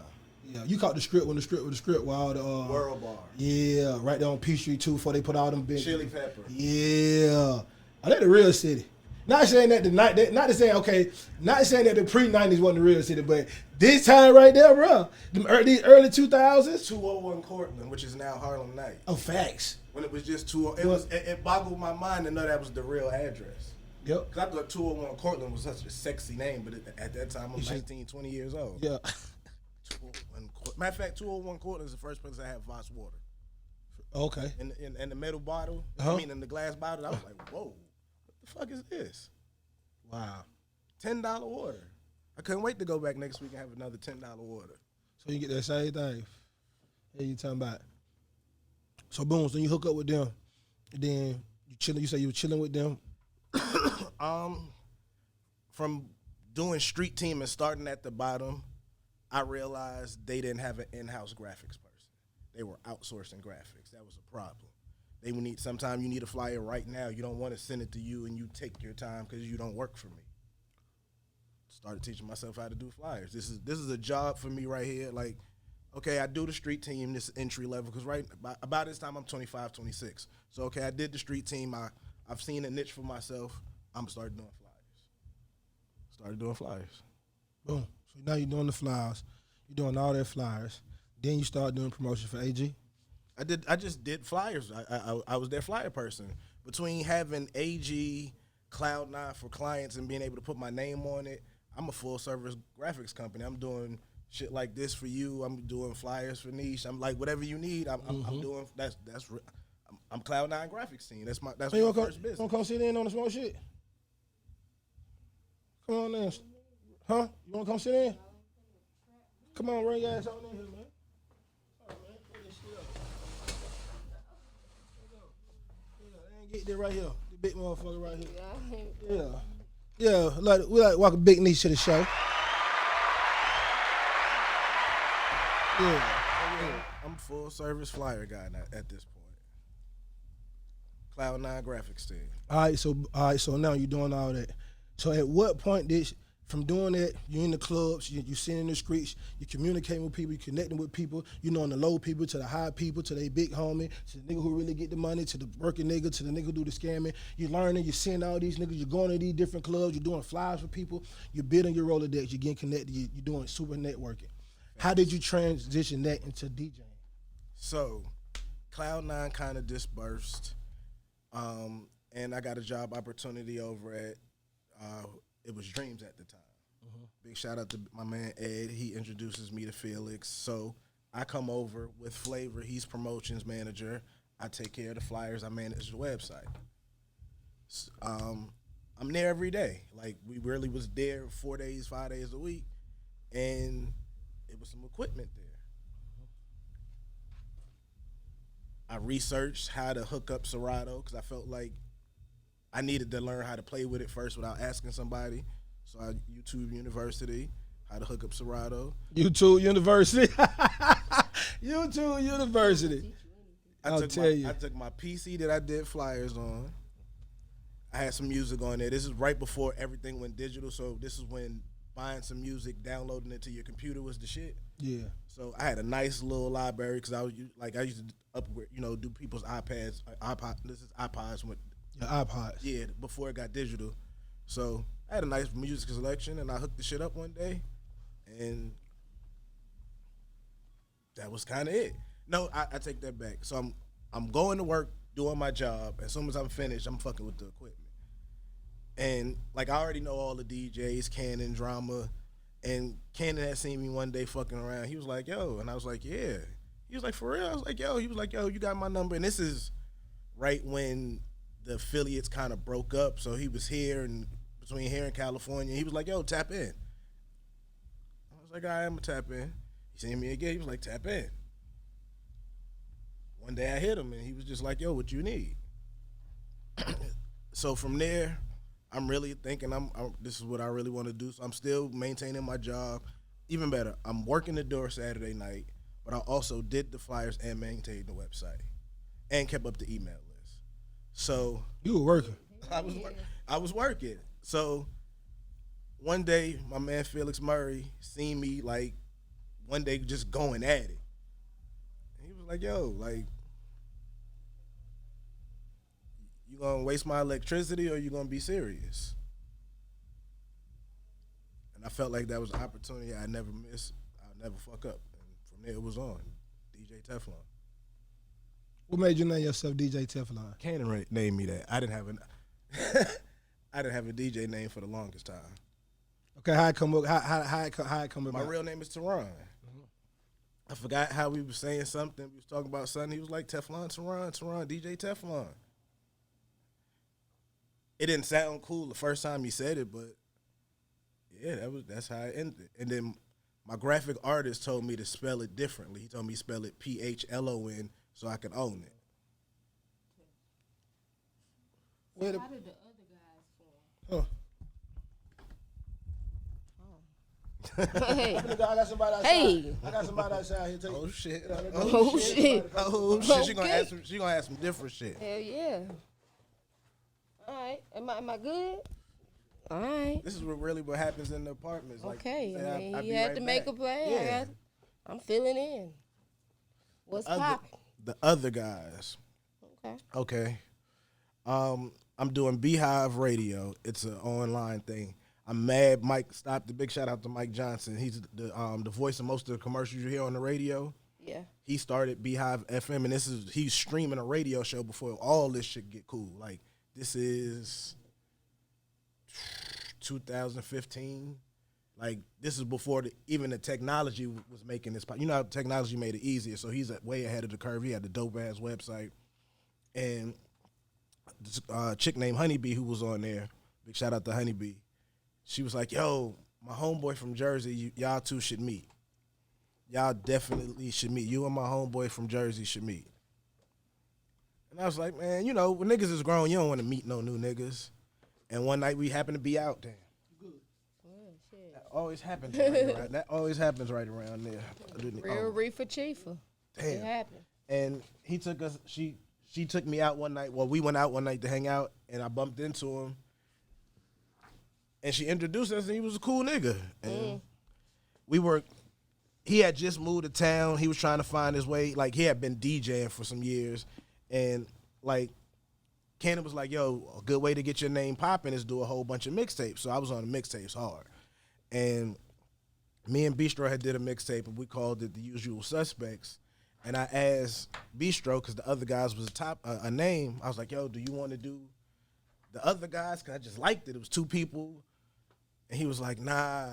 Yeah, you caught the script when the script with all the World Bar. Yeah, right there on Peachtree too before they put all them big Chili Pepper. Yeah. Oh, they the real city. Not saying that not to say the pre-90s wasn't the real city, but this time right there, bro, these early 2000s. 201 Cortland, which is now Harlem Night. Oh, facts. When it was just it boggled my mind to know that was the real address. Yep. Because I thought 201 Cortland was such a sexy name, but at that time I'm 19, 20 years old. Yeah. Matter of fact, 201 Cortland is the first place I had Voss water. Okay. In the metal bottle, in the glass bottle, I was like, whoa, what the fuck is this? Wow. $10 water. I couldn't wait to go back next week and have another $10 water. So you get that same thing. Yeah, you talking about. So boom, so you hook up with them, and then you chilling. You say you were chilling with them. From doing street team and starting at the bottom, I realized they didn't have an in-house graphics person. They were outsourcing graphics. That was a problem. Sometimes you need a flyer right now. You don't want to send it to you and you take your time because you don't work for me. Started teaching myself how to do flyers. This is a job for me right here. Like, okay, I do the street team, this entry level, because about this time I'm 25, 26. So, okay, I did the street team. I've seen a niche for myself. I'm starting doing flyers. Boom. So now you're doing the flyers. You're doing all that flyers. Then you start doing promotion for AG. I just did flyers. I was their flyer person. Between having AG, Cloud9 for clients and being able to put my name on it, I'm a full service graphics company. I'm doing shit like this for you. I'm doing flyers for Nisha. I'm like whatever you need. I'm doing. I'm Cloud9 graphics team. That's my first business. You wanna come sit in on the small shit? Come on in. Huh? You wanna come sit in? Come on, bring your ass on in here, man. Get there right here, the big motherfucker right here. Yeah. We like welcome Big Nisha to the show. Yeah. I'm full service flyer guy at this point. Cloud9 graphics team. All right, so now you're doing all that. So at what point from doing that, you're in the clubs, you're sitting in the streets, you're communicating with people, you're connecting with people, you knowing the low people to the high people, to the big homie, to the nigga who really get the money, to the working nigga, to the nigga who do the scamming. You're learning, you're seeing all these niggas, you're going to these different clubs, you're doing flyers for people, you're building your Rolodex, you're getting connected, you're doing super networking. How did you transition that into DJing? So, Cloud9 kind of dispersed, and I got a job opportunity over at, it was Dreams at the time. Big shout out to my man Ed. He introduces me to Felix. So I come over with Flavor. He's promotions manager. I take care of the flyers. I manage the website. I'm there every day. Like, we really was there 4 days, 5 days a week, and it was some equipment there. I researched how to hook up Serato because I felt like I needed to learn how to play with it first without asking somebody. So I YouTube University, how to hook up Serato. YouTube University. YouTube University. I took my PC that I did flyers on. I had some music on there. This is right before everything went digital, so this is when buying some music, downloading it to your computer was the shit. Yeah. So I had a nice little library because I used to upgrade, do people's iPads, This is iPods with iPods. Yeah, before it got digital. So I had a nice music selection, and I hooked the shit up one day, and that was kind of it. No, I take that back. So I'm going to work, doing my job. As soon as I'm finished, I'm fucking with the equipment. And like I already know all the DJs, Cannon, Drama, and Cannon had seen me one day fucking around. He was like, "Yo," and I was like, "Yeah." He was like, "For real?" I was like, "Yo." He was like, "Yo, you got my number." And this is right when the affiliates kind of broke up, so he was here and between here and California. He was like, "Yo, tap in." I was like, "I am a tap in." He seen me again. He was like, "Tap in." One day I hit him and he was just like, "Yo, what you need?" So from there, I'm really thinking this is what I really want to do. So I'm still maintaining my job. Even better, I'm working the door Saturday night, but I also did the flyers and maintained the website and kept up the email list. So You were working. I was working. So one day, my man Felix Murray seen me like one day just going at it. And he was like, "Yo, like, you gonna waste my electricity or you gonna be serious?" And I felt like that was an opportunity I never miss. I'll never fuck up. And from there it was on. DJ Tephlon. What made you name yourself DJ Tephlon? Cannon named me that. I didn't have I didn't have a DJ name for the longest time. Okay, how it come up? How it come about? My real name is Teron. I forgot how we were saying something. We was talking about something. He was like, Tephlon, Teron, DJ Tephlon. It didn't sound cool the first time he said it, but yeah, that's how it ended. And then my graphic artist told me to spell it differently. He told me to spell it Phlon so I could own it. So how did the other guys form? Hey. I got somebody outside. Hey. I got somebody outside here. Oh shit! Oh shit. Oh shit! She Okay. gonna ask some different shit. Hell yeah. All right. Am I good? All right. This is what happens in the apartments. Like, Okay. say, I mean, I'll be you had right to make back. a plan. Yeah. I'm filling in. What's poppin'? The other guys. Okay. Okay. I'm doing Beehive Radio. It's an online thing. I'm mad Mike stopped. The big shout out to Mike Johnson. He's the voice of most of the commercials you hear on the radio. Yeah. He started Beehive FM, and he's streaming a radio show before all this shit get cool. Like, this is 2015. Like, this is before even the technology was making this. You know how technology made it easier, so he's way ahead of the curve. He had the dope-ass website. And this chick named Honeybee who was on there, big shout out to Honeybee, she was like, "Yo, my homeboy from Jersey, y'all two should meet. Y'all definitely should meet. You and my homeboy from Jersey should meet." And I was like, man, you know, when niggas is grown, you don't want to meet no new niggas. And one night we happened to be out there. Well, shit. That always happens right around there. Real reefer chiefer. It Damn. happened. And he took us, she took me out one night. Well, we went out one night to hang out, and I bumped into him. And she introduced us, and he was a cool nigga. And he had just moved to town. He was trying to find his way. Like, he had been DJing for some years. And, like, Cannon was like, yo, a good way to get your name popping is do a whole bunch of mixtapes. So I was on the mixtapes hard. And me and Bistro had did a mixtape, and we called it The Usual Suspects. And I asked Bistro, because the other guys was a name. I was like, yo, do you want to do the other guys? Because I just liked it. It was two people. And he was like, nah,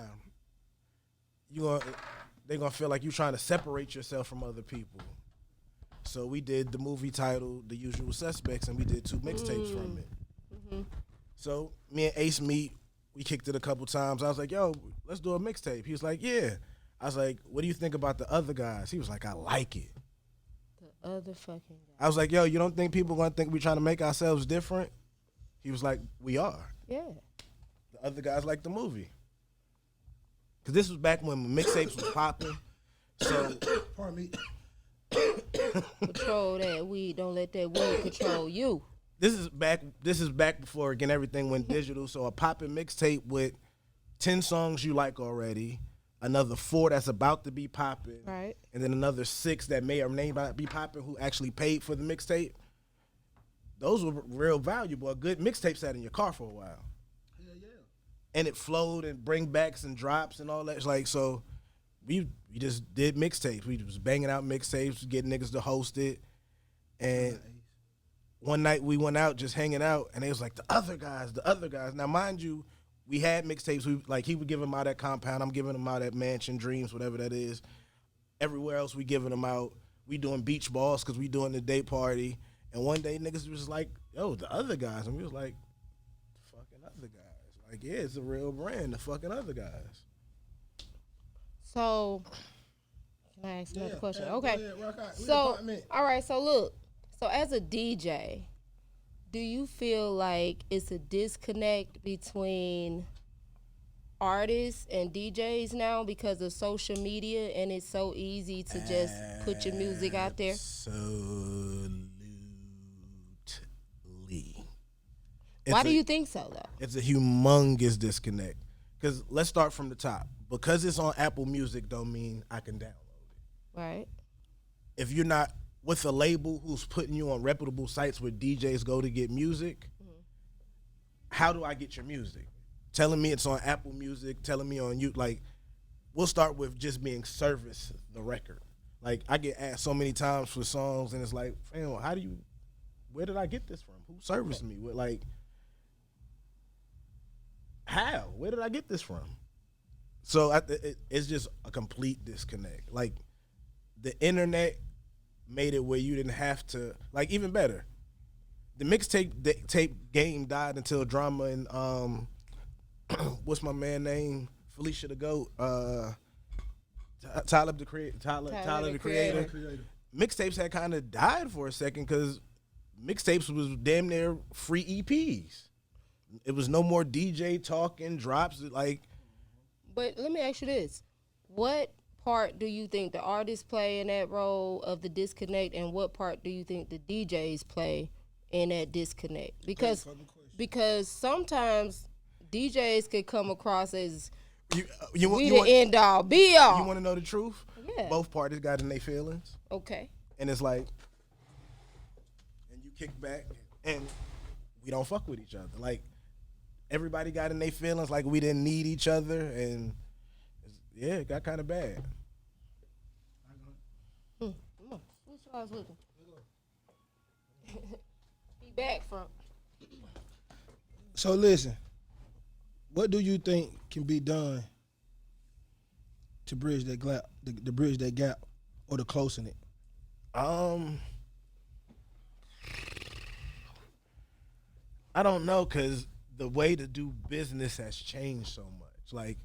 they're going to feel like you trying to separate yourself from other people. So we did the movie title, The Usual Suspects, and we did 2 mixtapes from it. Mm-hmm. So me and Ace meet. We kicked it a couple times. I was like, yo, let's do a mixtape. He was like, yeah. I was like, what do you think about the other guys? He was like, I like it. The other fucking guy. I was like, yo, you don't think people going to think we trying to make ourselves different? He was like, we are. Yeah. The other guys like the movie. Because this was back when mixtapes was popping. So, Pardon me. Control that weed. Don't let that weed control you. This is back before, again, everything went digital. So a popping mixtape with 10 songs you like already, another 4 that's about to be popping, Right. and then another 6 that may or may not be popping who actually paid for the mixtape. Those were real valuable. A good mixtape sat in your car for a while. Yeah, yeah. And it flowed and bring backs and drops and all that. It's like, so we just did mixtapes. We was banging out mixtapes, getting niggas to host it. And one night we went out just hanging out, and they was like, the other guys. Now, mind you, we had mixtapes. He would give them out at Compound. I'm giving them out at Mansion, Dreams, whatever that is. Everywhere else we giving them out. We doing beach balls because we doing the day party. And one day niggas was like, yo, the other guys. And we was like, the fucking other guys. Like, yeah, it's a real brand, the fucking other guys. So, can I ask another question? Go Okay. ahead, rock out. So, all right. So look. So as a DJ, do you feel like it's a disconnect between artists and DJs now because of social media, and it's so easy to just put your music out there? Absolutely. Why do you think so, though? It's a humongous disconnect. Because let's start from the top. Because it's on Apple Music don't mean I can download it. Right. If you're not with a label who's putting you on reputable sites where DJs go to get music, how do I get your music? Telling me it's on Apple Music, telling me on you, like, we'll start with just being service the record. Like, I get asked so many times for songs, and it's like, fam, where did I get this from? Who serviced me? Like, how? Where did I get this from? So it's just a complete disconnect. Like, the internet made it where you didn't have to, like, even better. The mixtape game died until Drama and what's my man name? Felicia the Goat. Tyler the Creator. Mixtapes had kind of died for a second because mixtapes was damn near free EPs. It was no more DJ talking drops. Like, but let me ask you this: what part do you think the artists play in that role of the disconnect, and what part do you think the DJs play in that disconnect? Because sometimes DJs could come across as the end all be all. You want to know the truth? Yeah. Both parties got in their feelings. Okay. And it's like, and you kick back, and we don't fuck with each other. Like, everybody got in their feelings, like we didn't need each other, and yeah, it got kind of bad. Come on, switch what I was looking. Be back from. So listen, what do you think can be done to bridge that gap, to bridge that gap, or to closing it? I don't know, cause the way to do business has changed so much. Like,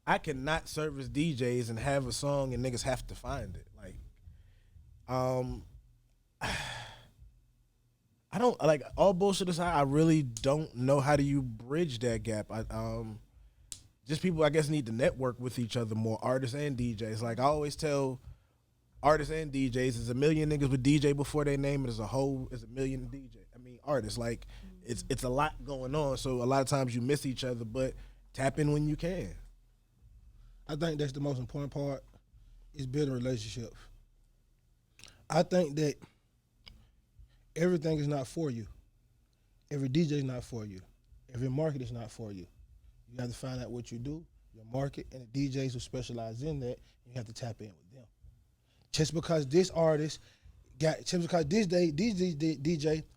I cannot service DJs and have a song and niggas have to find it. Like, I don't, like, all bullshit aside, I really don't know how do you bridge that gap. Just people, I guess, need to network with each other more, artists and DJs. Like, I always tell artists and DJs, there's a million niggas with DJ before they name it, there's a million artists. Like, it's a lot going on, so a lot of times you miss each other, but tap in when you can. I think that's the most important part, is building relationships. I think that everything is not for you. Every DJ is not for you. Every market is not for you. You have to find out what you do, your market, and the DJs who specialize in that, you have to tap in with them. Just because this DJ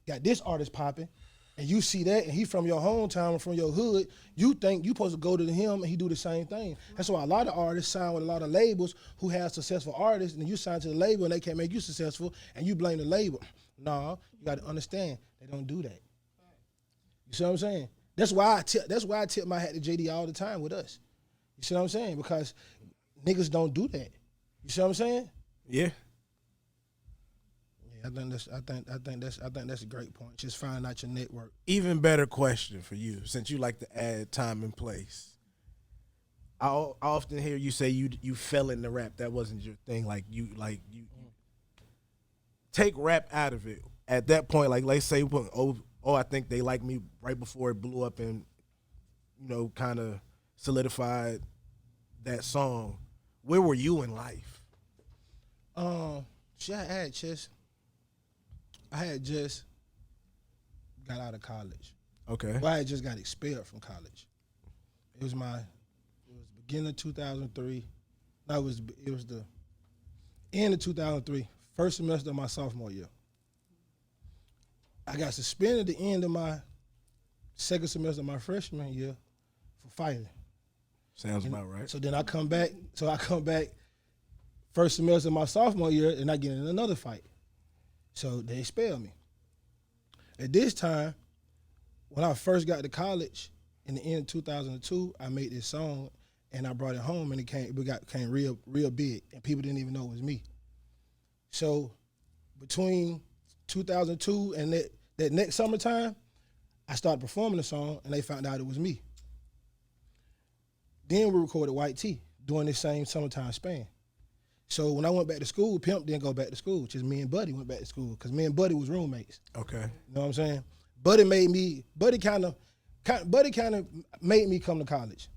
got this artist popping, and you see that, and he from your hometown or from your hood, you think you supposed to go to him and he do the same thing. That's why a lot of artists sign with a lot of labels who have successful artists, and you sign to the label and they can't make you successful, and you blame the label. No, you got to understand, they don't do that. You see what I'm saying? That's why I tip my hat to JD all the time with us. You see what I'm saying? Because niggas don't do that. You see what I'm saying? Yeah. I think that's a great point. Just find out your network. Even better question for you, since you like to add time and place. I often hear you say you fell into rap. That wasn't your thing. Like you take rap out of it. At that point, like, let's say, I think they like me right before it blew up and, kind of solidified that song. Where were you in life? I had just got out of college. Okay. Well, I had just got expelled from college. It was beginning of 2003. No, it was the end of 2003, first semester of my sophomore year. I got suspended at the end of my second semester of my freshman year for fighting. Sounds about right. So then I come back first semester of my sophomore year, and I get in another fight. So they expelled me. At this time, when I first got to college, in the end of 2002, I made this song, and I brought it home, and it came real big, and people didn't even know it was me. So between 2002 and that next summertime, I started performing the song, and they found out it was me. Then we recorded White Tee during this same summertime span. So when I went back to school, Pimp didn't go back to school. Just me and Buddy went back to school because me and Buddy was roommates. Okay. You know what I'm saying? Buddy kind of made me come to college.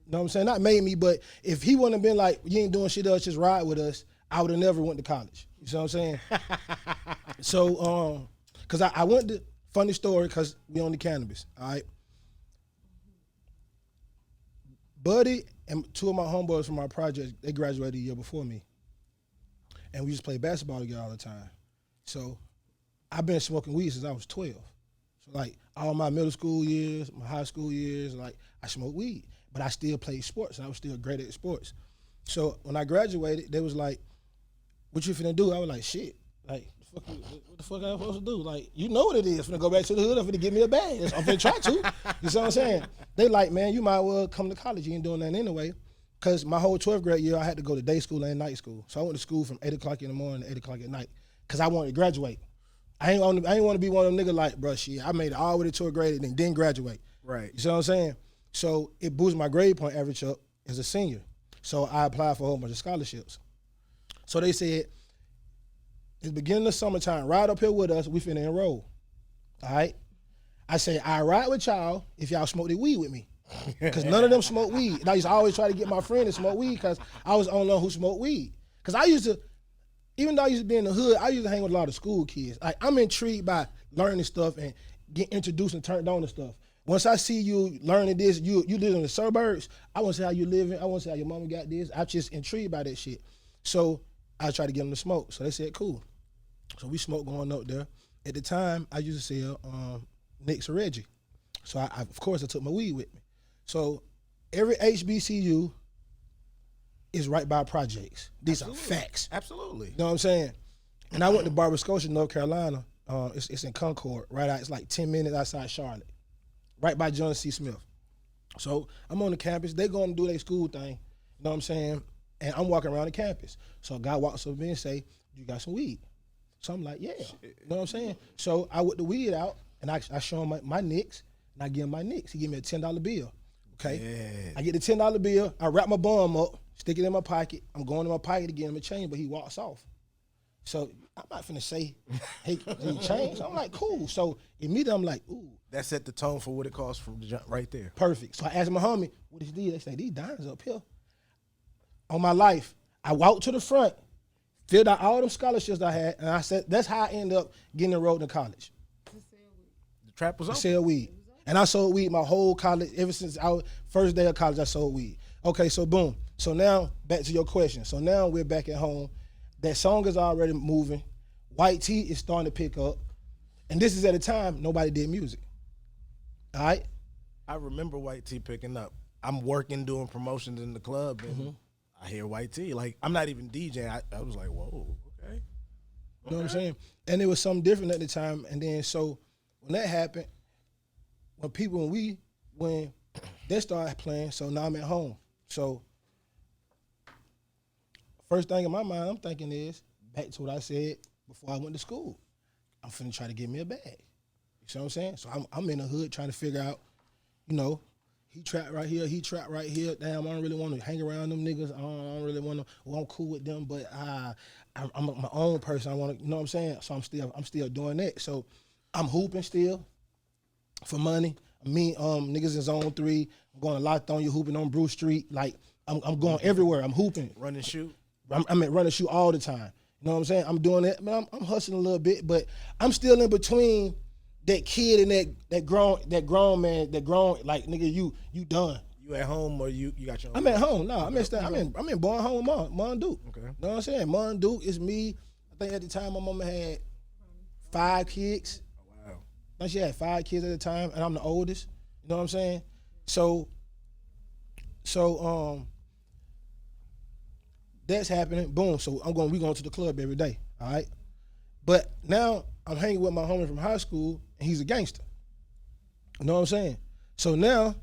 You know what I'm saying? Not made me, but if he wouldn't have been like, you ain't doing shit else, just ride with us, I would have never went to college. You know what I'm saying? So, because I went to, funny story, because we on the cannabis, all right? Buddy and two of my homeboys from my project, they graduated a year before me. And we just play basketball together all the time. So I've been smoking weed since I was 12. So like all my middle school years, my high school years, like I smoked weed. But I still played sports and I was still great at sports. So when I graduated, they was like, what you finna do? I was like, shit. Like, what the fuck am I supposed to do? Like, you know what it is. Finna go back to the hood. I'm finna get me a bag. I'm finna try to. You know what I'm saying? They like, man, you might well come to college. You ain't doing nothing anyway. Because my whole 12th grade year, I had to go to day school and night school. So I went to school from 8 o'clock in the morning to 8 o'clock at night because I wanted to graduate. I ain't want to be one of them niggas like, bro, shit, I made it all the way to 12th grade and then didn't graduate. Right. You see what I'm saying? So it boosted my grade point average up as a senior. So I applied for a whole bunch of scholarships. So they said, it's beginning of summertime, ride up here with us, we finna enroll. All right? I say, I ride with y'all if y'all smoke the weed with me. Because none of them smoke weed. And I used to always try to get my friend to smoke weed because I was the only one who smoked weed. Because I used to, even though I used to be in the hood, I used to hang with a lot of school kids. I'm intrigued by learning stuff and getting introduced and turned on to stuff. Once I see you learning this, you live in the suburbs, I want to see how you living. I want to see how your mama got this. I'm just intrigued by that shit. So I tried to get them to smoke. So they said, cool. So we smoked going up there. At the time, I used to sell Nick's or Reggie. So I of course, I took my weed with me. So every HBCU is right by projects. These are facts. Absolutely. You know what I'm saying? And I went to Barber Scotia, North Carolina. It's in Concord, right out. It's like 10 minutes outside Charlotte, right by John C. Smith. So I'm on the campus. They going to do their school thing. You know what I'm saying? And I'm walking around the campus. So a guy walks up to me and say, you got some weed? So I'm like, yeah. You know what I'm saying? So I whip the weed out, and I show him my nicks, and I give him my nicks. He give me a $10 bill. Okay, yeah. I get the $10 bill, I wrap my bum up, stick it in my pocket. I'm going to my pocket to get him a change, but he walks off. So I'm not finna say, hey, did he change? I'm like, cool. So immediately I'm like, ooh. That set the tone for what it costs from the jump right there. Perfect. So I asked my homie, what is these? They say, these dimes up here. On my life, I walked to the front, filled out all them scholarships I had, and I said, that's how I ended up getting enrolled in college. The trap was I open. sell weed. And I sold weed my whole college, ever since our first day of college, I sold weed. Okay, so boom. So now, back to your question. So now we're back at home. That song is already moving. White Tee is starting to pick up. And this is at a time nobody did music. All right? I remember White Tee picking up. I'm working, doing promotions in the club, and I hear White Tee. Like, I'm not even DJing. I was like, whoa, okay. You know what I'm saying? And it was something different at the time. And then, so when that happened, when they started playing, so now I'm at home. So first thing in my mind I'm thinking is, back to what I said before I went to school. I'm finna try to get me a bag. You see what I'm saying? So I'm in the hood trying to figure out, you know, he trapped right here, he trapped right here. Damn, I don't really want to hang around them niggas. I don't really want to, well, I'm cool with them, but I'm my own person. I want to, you know what I'm saying? So I'm still doing that. So I'm hooping still for money. Me, niggas in Zone 3. I'm going to Locked On You, hooping on Bruce Street. Like, I'm going everywhere. I'm hooping. Run and shoot. I'm at run and shoot all the time. You know what I'm saying? I'm doing that, but I'm hustling a little bit, but I'm still in between that kid and that grown man, like, nigga, you done. You at home or you got your own? I'm at home. No, I'm in Born Home with Mon Duke. Okay. You know what I'm saying? Mon Duke is me. I think at the time my mama had 5 kids. Oh, wow. Now she had 5 kids at the time, and I'm the oldest. You know what I'm saying? So that's happening. Boom. So we going to the club every day. All right. But now I'm hanging with my homie from high school, and he's a gangster. You know what I'm saying? So now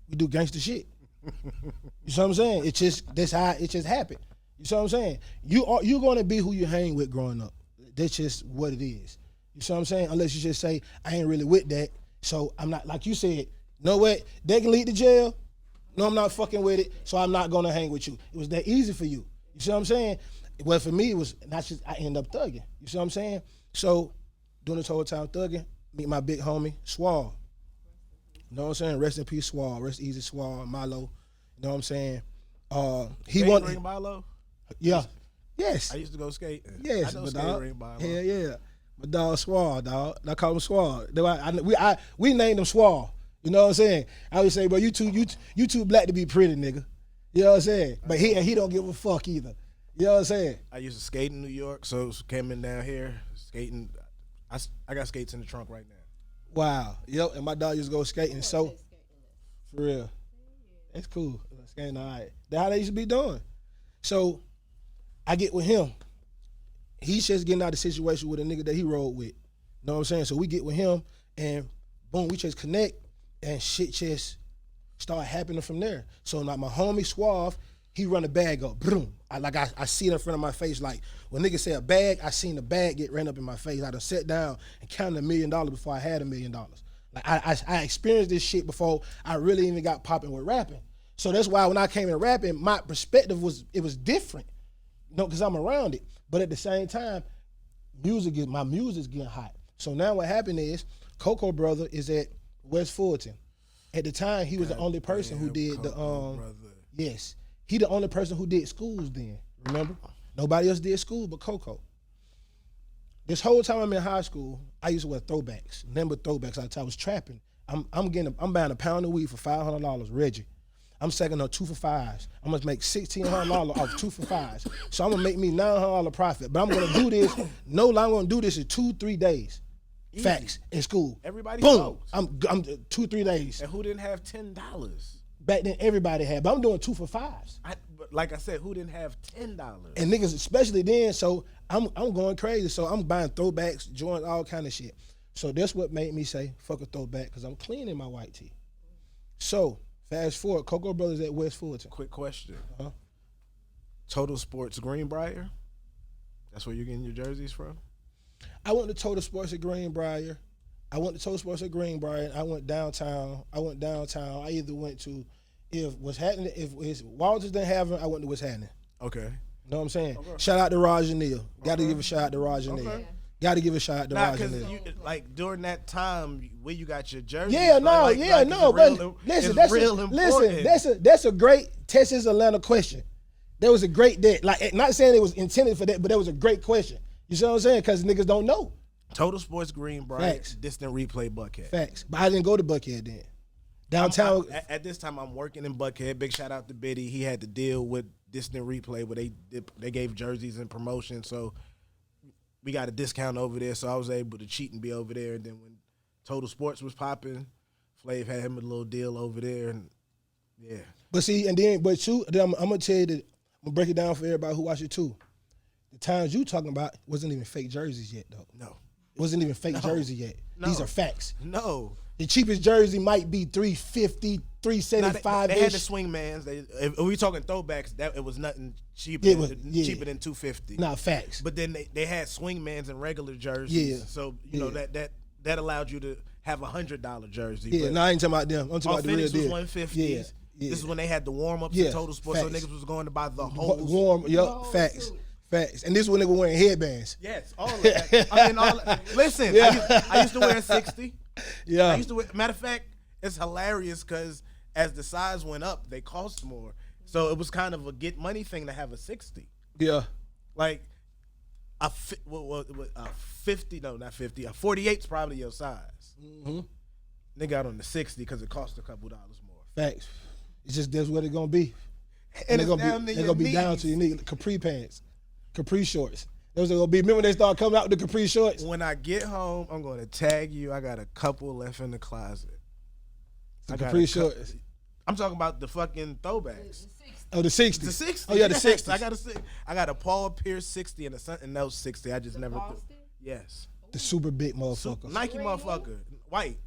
we do gangster shit. You know what I'm saying? It's just that's how it just happened. You know what I'm saying? You're gonna be who you hang with growing up. That's just what it is. You know what I'm saying? Unless you just say, I ain't really with that. So I'm not, like you said, you know what? They can lead to jail. No, I'm not fucking with it. So I'm not gonna hang with you. It was that easy for you. You see what I'm saying? Well, for me, it was not just, I end up thugging. You see what I'm saying? So doing this whole time thugging, meet my big homie, Swall. You know what I'm saying? Rest in peace, Swall. Rest easy, Swall, Milo. You know what I'm saying? He won. Ring Milo? Yeah. Yes. I used to go skate. Yes, I know my skate dog. ring Milo. Hell yeah. My dog Swall, dog. I call him Swall. We named him Swall. You know what I'm saying? I would say, bro, you too black to be pretty, nigga. You know what I'm saying? But he don't give a fuck either. You know what I'm saying? I used to skate in New York, so coming down here, skating. I got skates in the trunk right now. Wow. Yep. And my dog used to go skating. So, for real. That's cool. Skating all right. That's how they used to be doing. So, I get with him. He's just getting out of the situation with a nigga that he rode with. You know what I'm saying? So, we get with him, and boom, we just connect, and shit just start happening from there. So, like my homie Suave, he run a bag up. Boom. I see it in front of my face. Like, when niggas say a bag, I seen the bag get ran up in my face. I done sat down and counted $1 million before I had $1 million. Like, I experienced this shit before I really even got popping with rapping. So that's why when I came in rapping, my perspective was different. You know, because I'm around it. But at the same time, my music's getting hot. So now what happened is, Coco Brother is at West Fulton. At the time, he was the only person who did Coco Brother. Yes. He the only person who did schools then, remember? Nobody else did school but Coco. This whole time I'm in high school, I used to wear throwbacks. Remember throwbacks, I was trapping. I'm buying a pound of weed for $500, Reggie. I'm second on 2 for 5s. I'm gonna make $1,600 off 2 for 5s. So I'm gonna make me $900 profit. But I'm gonna do this, I'm gonna do this in 2-3 days. Easy. Facts, in school. Everybody boom, knows. I'm 2-3 days. And who didn't have $10? Back then, everybody had, but I'm doing 2 for 5s. But like I said, who didn't have $10? And niggas, especially then, so I'm going crazy. So I'm buying throwbacks, joints, all kind of shit. So that's what made me say, fuck a throwback, because I'm cleaning my white tee. So, fast forward, Coco Brothers at West Fulton. Quick question. Total Sports Greenbrier? That's where you're getting your jerseys from? I went to Total Sports at Greenbrier. I went downtown. I either went to, if Walters didn't have them, I went to what's happening. Okay. You know what I'm saying? Okay. Shout out to Raj and Neal. Got to give a shout out to Raj and Neal. Okay. Got to give a shout out to Raj and Neal. Like during that time where you got your jerseys. That's a great Texas Atlanta question. That was a great not saying it was intended for that, but that was a great question. You see what I'm saying? Because niggas don't know. Total Sports Greenbrier, Facts. Distant Replay Buckhead. Facts. But I didn't go to Buckhead then. Downtown. At this time, I'm working in Buckhead. Big shout out to Biddy. He had to deal with Distant Replay where they gave jerseys and promotion. So we got a discount over there. So I was able to cheat and be over there. And then when Total Sports was popping, Flav had him a little deal over there. And yeah. But see, I'm going to tell you that, I'm going to break it down for everybody who watch it too. The times you talking about wasn't even fake jerseys yet, though. No. It wasn't even fake jersey yet. No. These are facts. No. The cheapest jersey might be $350, $375. They had the swingmans. If we talking throwbacks, it was nothing cheaper than $250. Nah, facts. But then they had swingmans and regular jerseys. Yeah. So you know that allowed you to have $100 jersey. Yeah, no, I ain't talking about them. I'm talking about the real deal. Was $150s. Yeah. This is when they had the warm ups in Total Sports, facts. so niggas was going to buy the whole facts. Facts. And this when niggas wearing headbands. Yes, all of that. Listen, I used to wear a 60. Yeah. Matter of fact, it's hilarious because as the size went up, they cost more. So it was kind of a get money thing to have a 60. Yeah. Like a 48's probably your size. Mm-hmm. They got on the 60 because it cost a couple dollars more. Facts. It's just that's what it's gonna be. And they're gonna be down to your knee. Capri pants, capri shorts. Those are gonna be. Remember when they start coming out with the capri shorts? When I get home, I'm gonna tag you. I got a couple left in the closet. The capri shorts. I'm talking about the fucking throwbacks. Oh, the 60s. The 60s. Oh yeah, the 60s. I got a Paul Pierce 60 and a something else 60. I just never. Yes. The super big motherfucker. Nike motherfucker. White.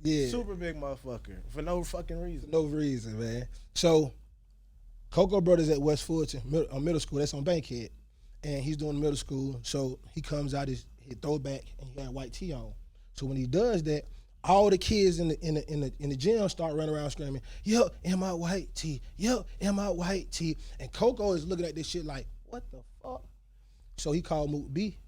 Yeah. Super big motherfucker. For no fucking reason. No reason, man. So, Coco Brothers at West Fulton middle school. That's on Bankhead, and he's doing middle school. So he comes out his throwback and he got a white tee on. So when he does that, all the kids in the gym start running around screaming, "Yo, in my white tee! Yo, in my white tee!" And Coco is looking at this shit like, "What the fuck?" So he called Moot B.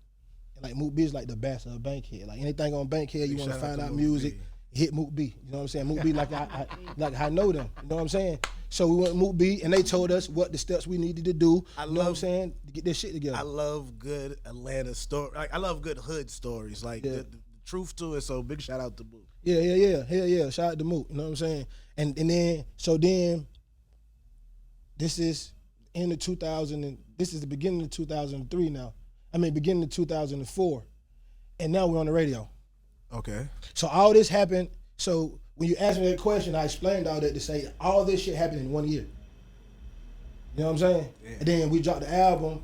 And like Moot B is like the best of Bankhead. Like anything on Bankhead, you want to find out music. Hit Moot B, you know what I'm saying? Moot B, like I know them, you know what I'm saying? So we went to Moot B, and they told us what the steps we needed to do. You know what I'm saying? To get this shit together. I love good Atlanta story. Like I love good hood stories. Like the truth to it. So big shout out to Moot. Yeah. Hell yeah. Shout out to Moot. You know what I'm saying? And then this is in the 2000 and this is the beginning of 2003 now. I mean beginning of 2004, and now we're on the radio. Okay. So all this happened. So when you asked me that question, I explained all that to say all this shit happened in 1 year. You know what I'm saying? Yeah. And then we dropped the album,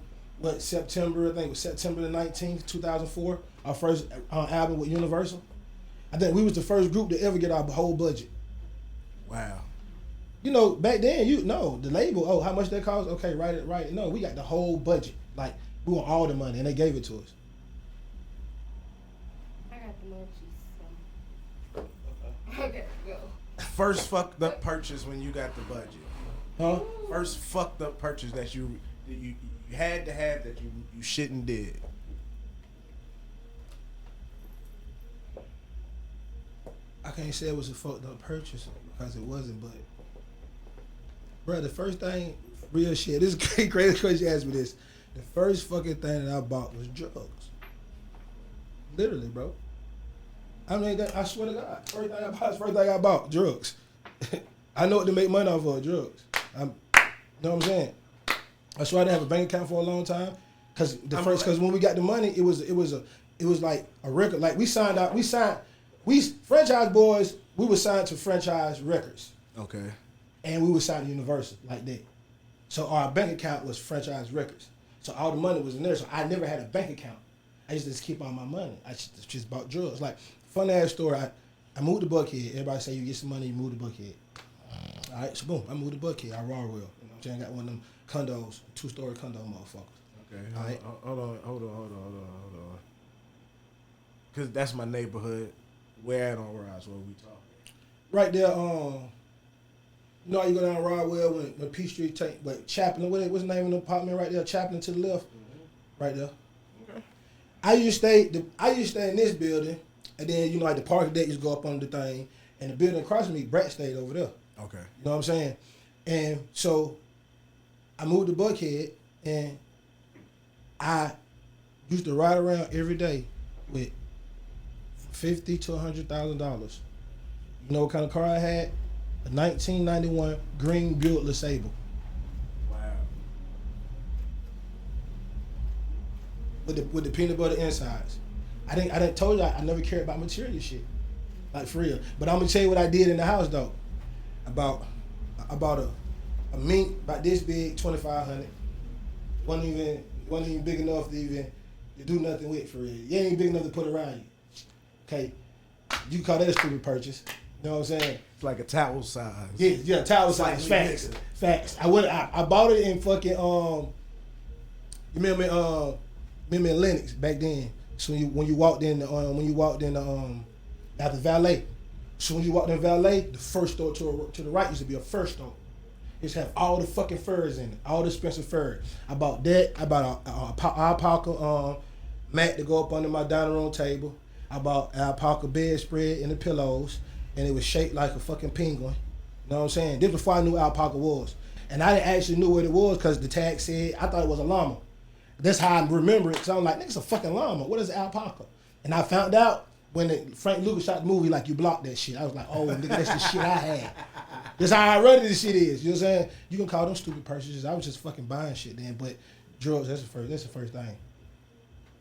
September the 19th, 2004, our first album with Universal. I think we was the first group to ever get our whole budget. Wow. You know, back then, the label, how much that cost? Okay, write it. No, we got the whole budget. Like, we want all the money, and they gave it to us. Okay, go. First fucked up purchase when you got the budget. Huh? First fucked up purchase that you had to have that you shouldn't did. I can't say it was a fucked up purchase because it wasn't, but bro, the first thing, real shit, this is crazy because you asked me this. The first fucking thing that I bought was drugs. Literally, bro. I mean, I swear to God, first thing I bought, drugs. I know what to make money off of, drugs. You know what I'm saying? I swear I didn't have a bank account for a long time, because when we got the money, it was like a record. Like we franchise boys, we were signed to franchise records. Okay. And we were signed to Universal like that. So our bank account was franchise records. So all the money was in there. So I never had a bank account. I used to just keep all my money. I just bought drugs. Like, fun ass story. I moved to Buckhead. Everybody say you get some money, you move to Buckhead. All right, so boom, I moved to Buckhead. I raw real. You know what I'm saying? I got one of them condos, 2-story condo motherfuckers. Okay. All right. Hold on. Cause that's my neighborhood. Where at on Roswell we talking? Right there. You know how you go down Rodwell when Peachtree Chaplin? What's the name of the apartment right there? Chaplin to the left. Mm-hmm. Right there. Okay. I used to stay in this building, and then like the parking deck used to go up on the thing, and the building across from me, Brett stayed over there. Okay. You know what I'm saying? And so I moved to Buckhead, and I used to ride around every day with $50,000 to $100,000. You know what kind of car I had? A 1991 green Buick LeSable. Wow. With the peanut butter insides. I told you I never cared about material shit. Like for real. But I'm gonna tell you what I did in the house though. I bought a mink about this big, 2,500. Wasn't even big enough to do nothing with for real. You ain't even big enough to put around you. Okay. You call that a stupid purchase. You know what I'm saying? It's like a towel size. Yeah, towel size. Facts. I bought it in fucking you remember in Lenox back then. So when you walked in after Valet. So when you walked in Valet, the first store to the right used to be a fur store. It used to have all the fucking furs in it, all the expensive furs. I bought that. I bought a alpaca mat to go up under my dining room table. I bought alpaca bedspread and the pillows, and it was shaped like a fucking penguin. You know what I'm saying? This before I knew alpaca was. And I didn't actually know what it was because the tag said, I thought it was a llama. That's how I remember it, because I'm like, nigga, it's a fucking llama. What is alpaca? And I found out when Frank Lucas shot the movie, like, you blocked that shit. I was like, oh, nigga, that's the shit I had. That's how ironic this shit is. You know what I'm saying? You can call them stupid purchases. I was just fucking buying shit then. But drugs. That's the first thing.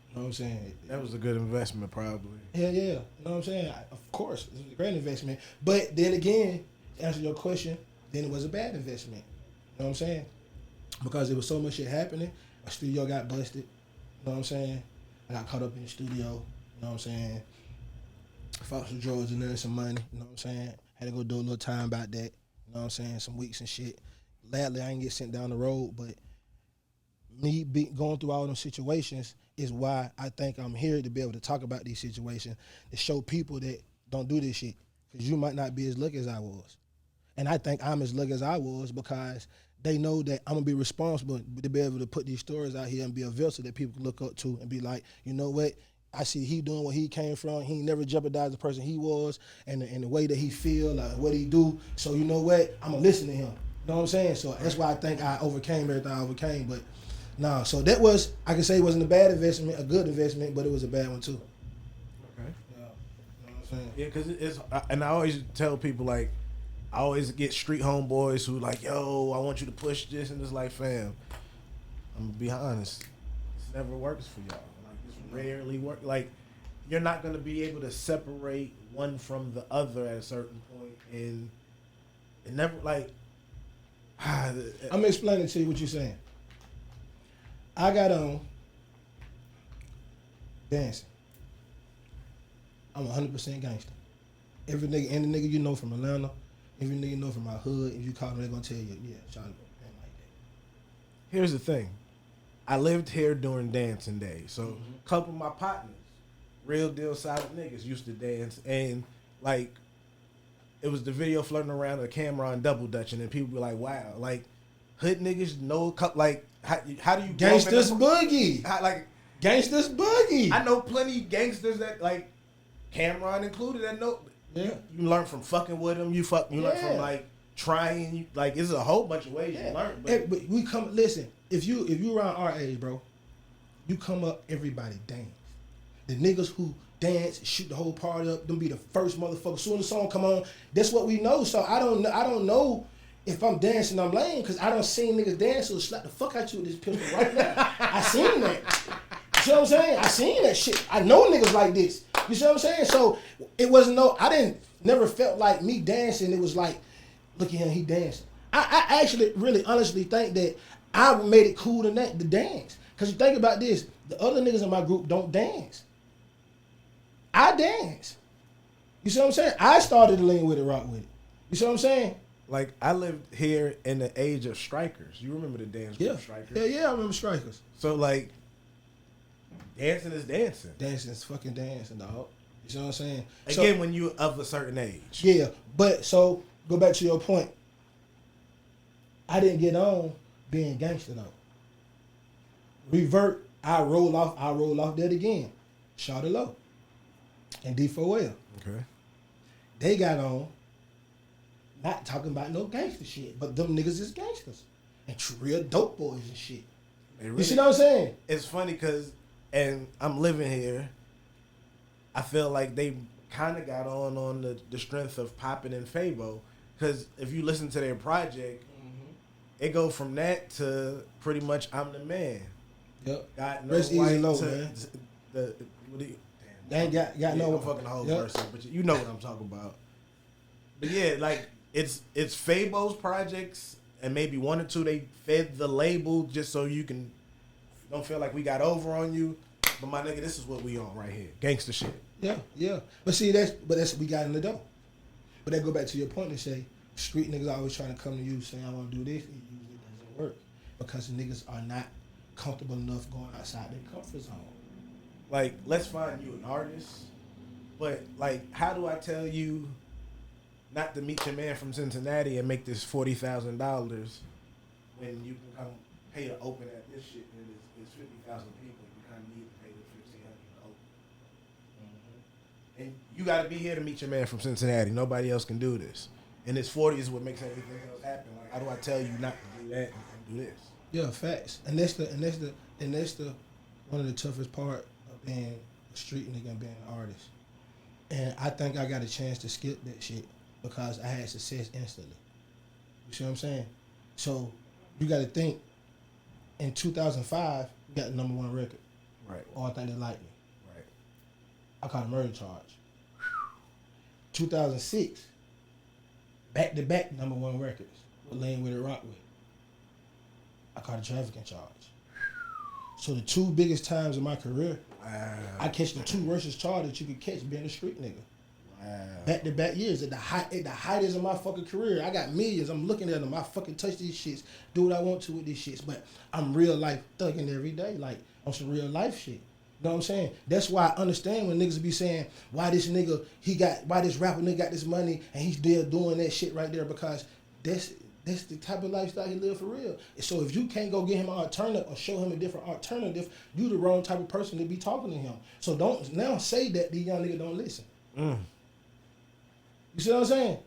You know what I'm saying? That was a good investment, probably. Hell yeah. You know what I'm saying? Of course, it was a great investment. But then again, to answer your question, then it was a bad investment. You know what I'm saying? Because there was so much shit happening. My studio got busted. You know what I'm saying? I got caught up in the studio. You know what I'm saying? Fought some drugs and earned some money. You know what I'm saying? Had to go do a little time about that. You know what I'm saying? Some weeks and shit. Gladly, I didn't get sent down the road, but me going through all those situations is why I think I'm here to be able to talk about these situations, to show people that don't do this shit. Because you might not be as lucky as I was. And I think I'm as lucky as I was because they know that I'm going to be responsible to be able to put these stories out here and be a vessel that people can look up to and be like, you know what? I see he doing what he came from. He never jeopardized the person he was and the way that he feel, like what he do. So you know what? I'm going to listen to him. You know what I'm saying? So that's why I think I overcame everything I overcame. But no, so that was, I can say it wasn't a bad investment, a good investment, but it was a bad one too. Okay. Yeah. You know what I'm saying? Yeah, because it's, and I always tell people, like, I always get street homeboys who like, yo, I want you to push this, and it's like, fam, I'm gonna be honest, this never works for y'all. Like, it's rarely work. Like, you're not gonna be able to separate one from the other at a certain point, and it never like. I'm gonna explain to you what you're saying. I got on dancing. I'm 100% gangster. Every nigga, any nigga you know from Atlanta, every nigga you know from my hood, if you call them, they're gonna tell you, yeah, Charlie, ain't like that. Here's the thing. I lived here during dancing days. So a couple of my partners, real deal solid niggas, used to dance. And like, it was the video floating around the camera on double dutching, and people be like, wow, like, hood niggas know, like, how do you Gangsters boogie. Like, Gangsters boogie. I know plenty of gangsters that, like, Cameron included, that know. Yeah. You learn from fucking with them. You learn from, like, trying. Like, it's a whole bunch of ways you learn. But we come, listen, if you around our age, bro, you come up, everybody dance. The niggas who dance, shoot the whole party up, them be the first motherfucker. Soon as the song come on, that's what we know. So I don't know if I'm dancing, I'm lame, because I don't see niggas dance, so slap the fuck out you with this pistol right now. I seen that. You know what I'm saying? I seen that shit. I know niggas like this. You see what I'm saying? So it wasn't never felt like me dancing. It was like, look at him, he dancing. I actually really honestly think that I made it cool to dance. Because you think about this, the other niggas in my group don't dance. I dance. You see what I'm saying? I started to lean with it, rock with it. You see what I'm saying? Like, I lived here in the age of strikers. You remember the dance group Strikers? Yeah, I remember strikers. So, like, dancing is dancing. Dancing is fucking dancing, dog. You see what I'm saying? Again, when you're of a certain age. Yeah, but so, go back to your point. I didn't get on being gangster, though. Revert, I roll off that again. Shot it low. And D4L. Okay. They got on, not talking about no gangster shit, but them niggas is gangsters. And real dope boys and shit. Really, you see what I'm saying? It's funny because, and I'm living here, I feel like they kind of got on the strength of Poppin' and Fabo. Because if you listen to their project, it go from that to pretty much I'm the man. Yep. Got no Rest easy low, man. They ain't got no fucking whole person, but you know what I'm talking about. But yeah, like it's Fabo's projects, and maybe one or two they fed the label just so you don't feel like we got over on you. But my nigga, this is what we on right here, gangster shit. Yeah. But see, that's we got in the door. But that go back to your point and say street niggas always trying to come to you saying I want to do this. It usually doesn't work because the niggas are not comfortable enough going outside their comfort zone. Like, let's find you an artist, but like, how do I tell you not to meet your man from Cincinnati and make this $40,000 when you can come pay to open at this shit and it's 50,000 people? You kind of need to pay the $1,500 to open. And you got to be here to meet your man from Cincinnati. Nobody else can do this. And this 40 is what makes everything else happen. Like, how do I tell you not to do that and do this? Yeah, facts. And that's the one of the toughest part of being a street nigga and being an artist. And I think I got a chance to skip that shit because I had success instantly. You see what I'm saying? So you got to think in 2005, we got the #1 record. Right. All I Think They Like Me. Right. I caught a murder charge. 2006, back-to-back #1 records with Lane With It Rock With. I caught a trafficking charge. So the two biggest times in my career, I catch the two worstest charges that you could catch being a street nigga. Wow. Back-to-back years at the height of my fucking career. I got millions. I'm looking at them. I fucking touch these shits, do what I want to with these shits. But I'm real life thugging every day, like on some real life shit. You know what I'm saying? That's why I understand when niggas be saying why this rapper nigga got this money and he's still doing that shit right there, because that's the type of lifestyle he live for real. So if you can't go get him an alternative or show him a different alternative, you the wrong type of person to be talking to him. So don't now say that these young niggas don't listen. You see what I'm saying?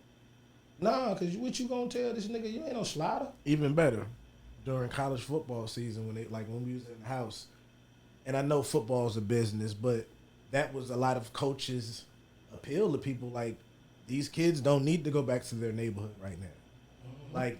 Nah, cause what you gonna tell this nigga? You ain't no slider. Even better, during college football season when we was in the house, and I know football's a business, but that was a lot of coaches' appeal to people. Like, these kids don't need to go back to their neighborhood right now. Like,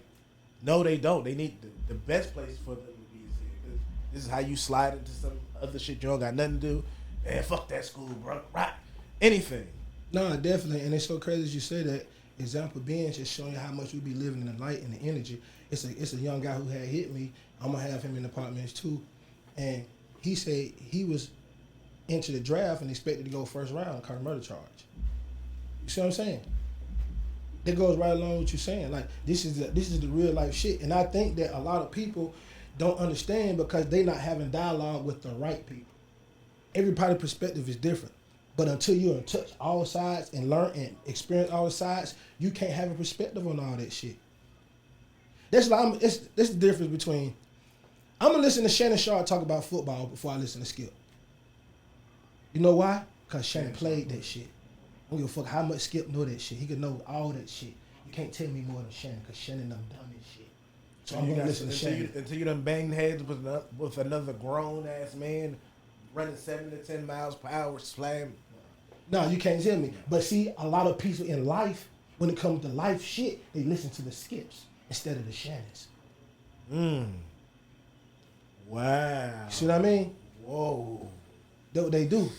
no, they don't. They need the best place for them to be is here. This is how you slide into some other shit you don't got nothing to do. Man, fuck that school, bro. Right? Anything. No, definitely. And it's so crazy that you say that. Example being just showing you how much we be living in the light and the energy. It's a young guy who had hit me. I'm gonna have him in Partments too. And he said he was into the draft and expected to go first round, caught a murder charge. You see what I'm saying? That goes right along with what you're saying. Like, this is the real life shit. And I think that a lot of people don't understand because they not having dialogue with the right people. Everybody's perspective is different. But until you're in touch all sides and learn and experience all sides, you can't have a perspective on all that shit. That's the difference between, I'm gonna listen to Shannon Sharp talk about football before I listen to Skip. You know why? Because Shannon played that shit. I don't give a fuck how much Skip know that shit. He could know all that shit. You can't tell me more than Shannon, because Shannon done this shit. So I'm gonna listen to Shannon. Until you done banged heads with another grown ass man running 7 to 10 miles per hour, slam. No, you can't tell me. But see, a lot of people in life, when it comes to life shit, they listen to the Skips instead of the Shannons. Wow. See what I mean? Whoa. That's what they do.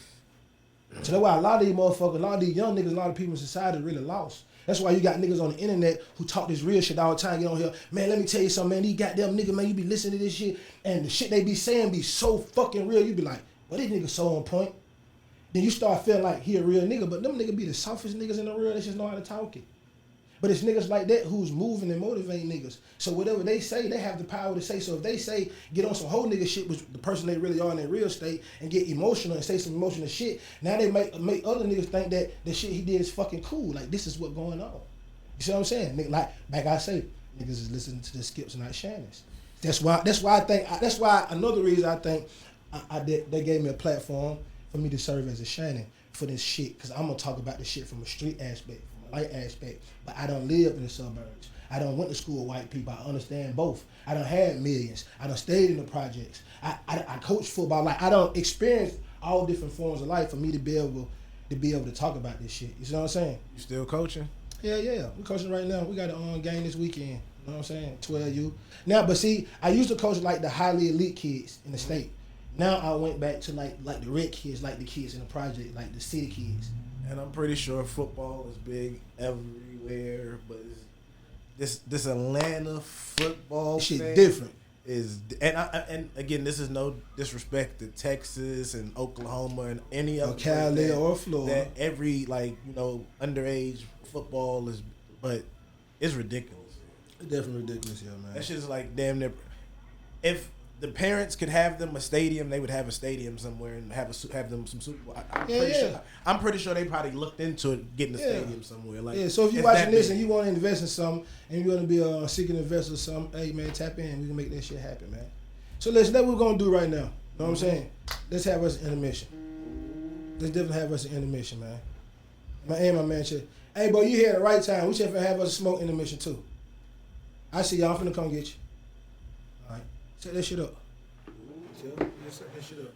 So that's why a lot of these motherfuckers, a lot of these young niggas, a lot of people in society really lost. That's why you got niggas on the internet who talk this real shit all the time, get on here, man, let me tell you something, man, these goddamn niggas, man, you be listening to this shit, and the shit they be saying be so fucking real, you be like, well, this nigga so on point. Then you start feeling like he a real nigga, but them niggas be the softest niggas in the world, they just know how to talk it. But it's niggas like that who's moving and motivating niggas. So whatever they say, they have the power to say. So if they say, get on some whole nigga shit with the person they really are in their real state and get emotional and say some emotional shit, now they make other niggas think that the shit he did is fucking cool. Like, this is what's going on. You see what I'm saying? Like I say, niggas is listening to the Skips and not Shannons. That's why another reason I think they gave me a platform for me to serve as a Shannon for this shit, because I'm gonna talk about this shit from a street aspect, from a light aspect. But I don't live in the suburbs. I don't went to school with white people. I understand both. I done had millions. I done stayed in the projects. I coach football. Like, I don't experience all different forms of life for me to be able to talk about this shit. You see what I'm saying? You still coaching? Yeah. We're coaching right now. We got a game this weekend. You know what I'm saying? 12U. Now, but see, I used to coach like the highly elite kids in the state. Now I went back to like the red kids, like the kids in the project, like the city kids. And I'm pretty sure football is big everywhere, but this Atlanta football shit thing different. And again, this is no disrespect to Texas and Oklahoma and any other Cali or Florida. That every underage football is, but it's ridiculous. It's definitely ridiculous, yeah, man. That shit is like damn near. If the parents could have them a stadium, they would have a stadium somewhere and have them some Super Bowl. I'm pretty sure they probably looked into it, getting a stadium somewhere. Like, so if you're watching this and you want to invest in something and you want to be a seeking investor or something, hey man, tap in. We can make that shit happen, man. So that's what we're gonna do right now. You know what I'm saying? Let's have us an intermission. Let's definitely have us an intermission, man. My man said, hey bro, you here at the right time. We should have us a smoke intermission too. I see y'all. I'm finna come get you. All right. Set that shit up. Set that shit up.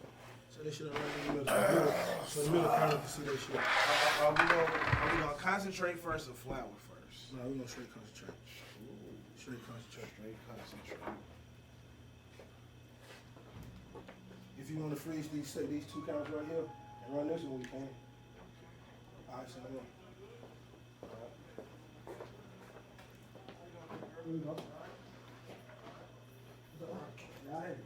Set that shit up right in the middle. So the middle camera can see that shit. Are we gonna concentrate first or flower first? No, we're gonna straight concentrate. Straight concentrate. If you want to freeze these 2 counts right here and run this one, we can. All right, so come on. All right. Here we go. Right.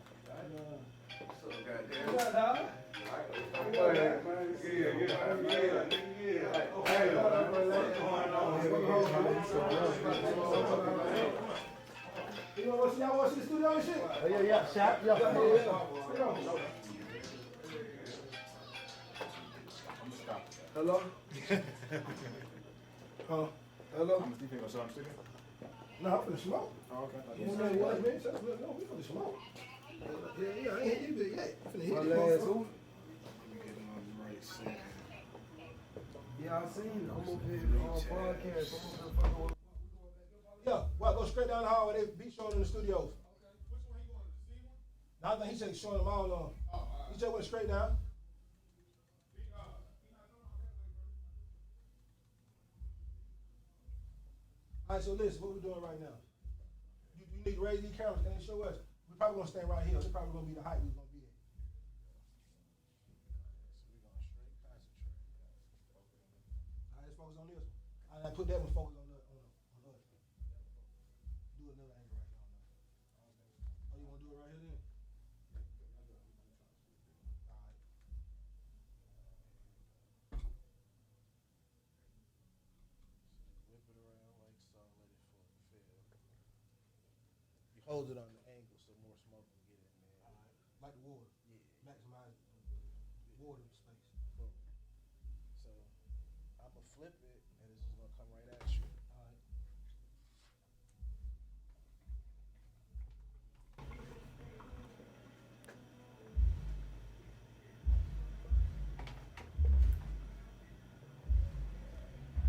Y'all want to see the studio and shit? Yeah, shot. Yeah. Hello? Hello? You think I'm sticking? No, I'm finna smoke. Oh, okay. You know what it was, man? No, we finna smoke. Yeah, I ain't hit you big yet. I'm finna hit My this last motherfucker. hoop. Right, Yeah, I seen it. I'm over here on podcast. I'm over here fucking with. Yeah, well, go straight down the hallway. They be showing in the studios. Which one he going to see one? No, I think he said he's showing them all on. He just went straight down. All right, so listen, what we doing right now? You need to raise these cameras. Can they show us? We probably gonna stand right here. It's probably gonna be the height we're gonna be at. All right, let's focus on this one. All right, put that one focus on us. Do another angle right now. Oh, you wanna do it right here then? All right. Whip it around like so, let it fill. You hold it on the angle so more smoke can get in there. All right. Like the water. Yeah. Maximize water space. Boom. So I'ma flip it and it's just gonna come right at you. All right.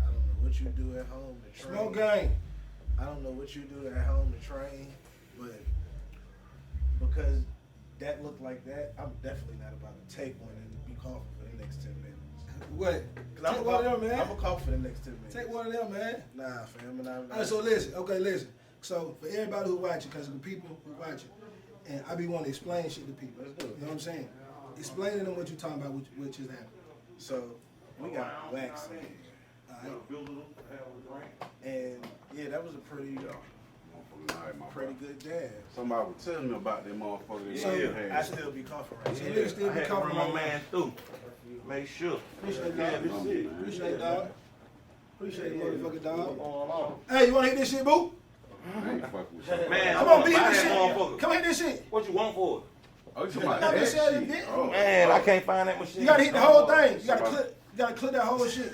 I don't know what you do at home to train. Smoke game. I don't know what you do at home to train, but because that looked like that, I'm definitely not about to take one and be coughing for the next 10 minutes. What? Cause Take one of them, man. I'm gonna cough for the next 10 minutes. Take one of them, man. Nah, fam. And All right, so listen. Okay, listen. So for everybody who watching, because of the people who watching, and I be wanting to explain shit to people. Let's do it. You know what I'm saying? Explain to them what you're talking about, which is happening. So we got wax in here. All right. And yeah, that was a pretty good dab. Somebody was telling me about that motherfucker. So That I still be coughing right So now. niggas still I be had to coughing run my on man through. Make sure. Appreciate it, Yeah, dog. this is it. Appreciate it, dog. Appreciate it, motherfucker, What's dog. going on? Hey, you wanna hit this shit, boo? I ain't fucking with you. Man, Come I on, want beat to buy this that shit. motherfucker. Come hit this shit. What you want for it? Oh, you talking about I'm that just saying, shit? bitch. Oh, Man, I can't find that machine. You gotta hit the whole thing. You gotta clip that whole shit.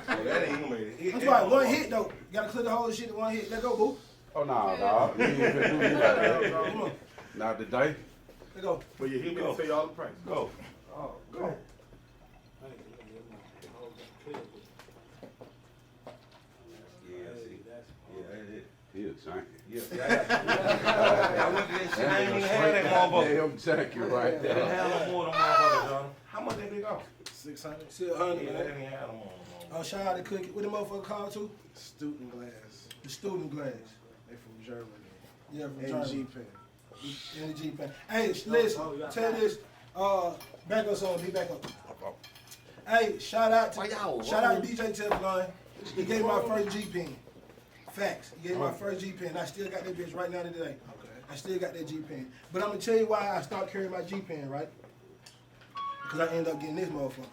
Oh, that ain't gonna make it. That's right, one hit though. You gotta clip the whole shit in one hit. Let go, boo. Oh, nah, dog. You ain't finna do me like that. Come on. Not today. Let go. But yeah, he gonna tell you all the price. Go. Oh, go. Yeah, see. Yeah, that is. He a junkie. Yeah. I went to that shit. I ain't even had that motherfucker. Damn junkie right They didn't there. have no more of them motherfuckers, John. How much they big off? 600 Still Yeah, 100, they man. didn't have them on. Oh, shout out to Cookie. What the motherfucker called to? student glass. The student glass. They from Germany. Yeah, from And Germany. G-Pen. In the G pen. Hey, listen, tell this. Back us on. Be back up. Hey, shout out to DJ Tephlon. He gave me my first G pen. Facts. He gave me my first G pen. I still got that bitch right now today. Okay. I still got that G pen. But I'm gonna tell you why I stopped carrying my G pen, right? Because I ended up getting this motherfucker.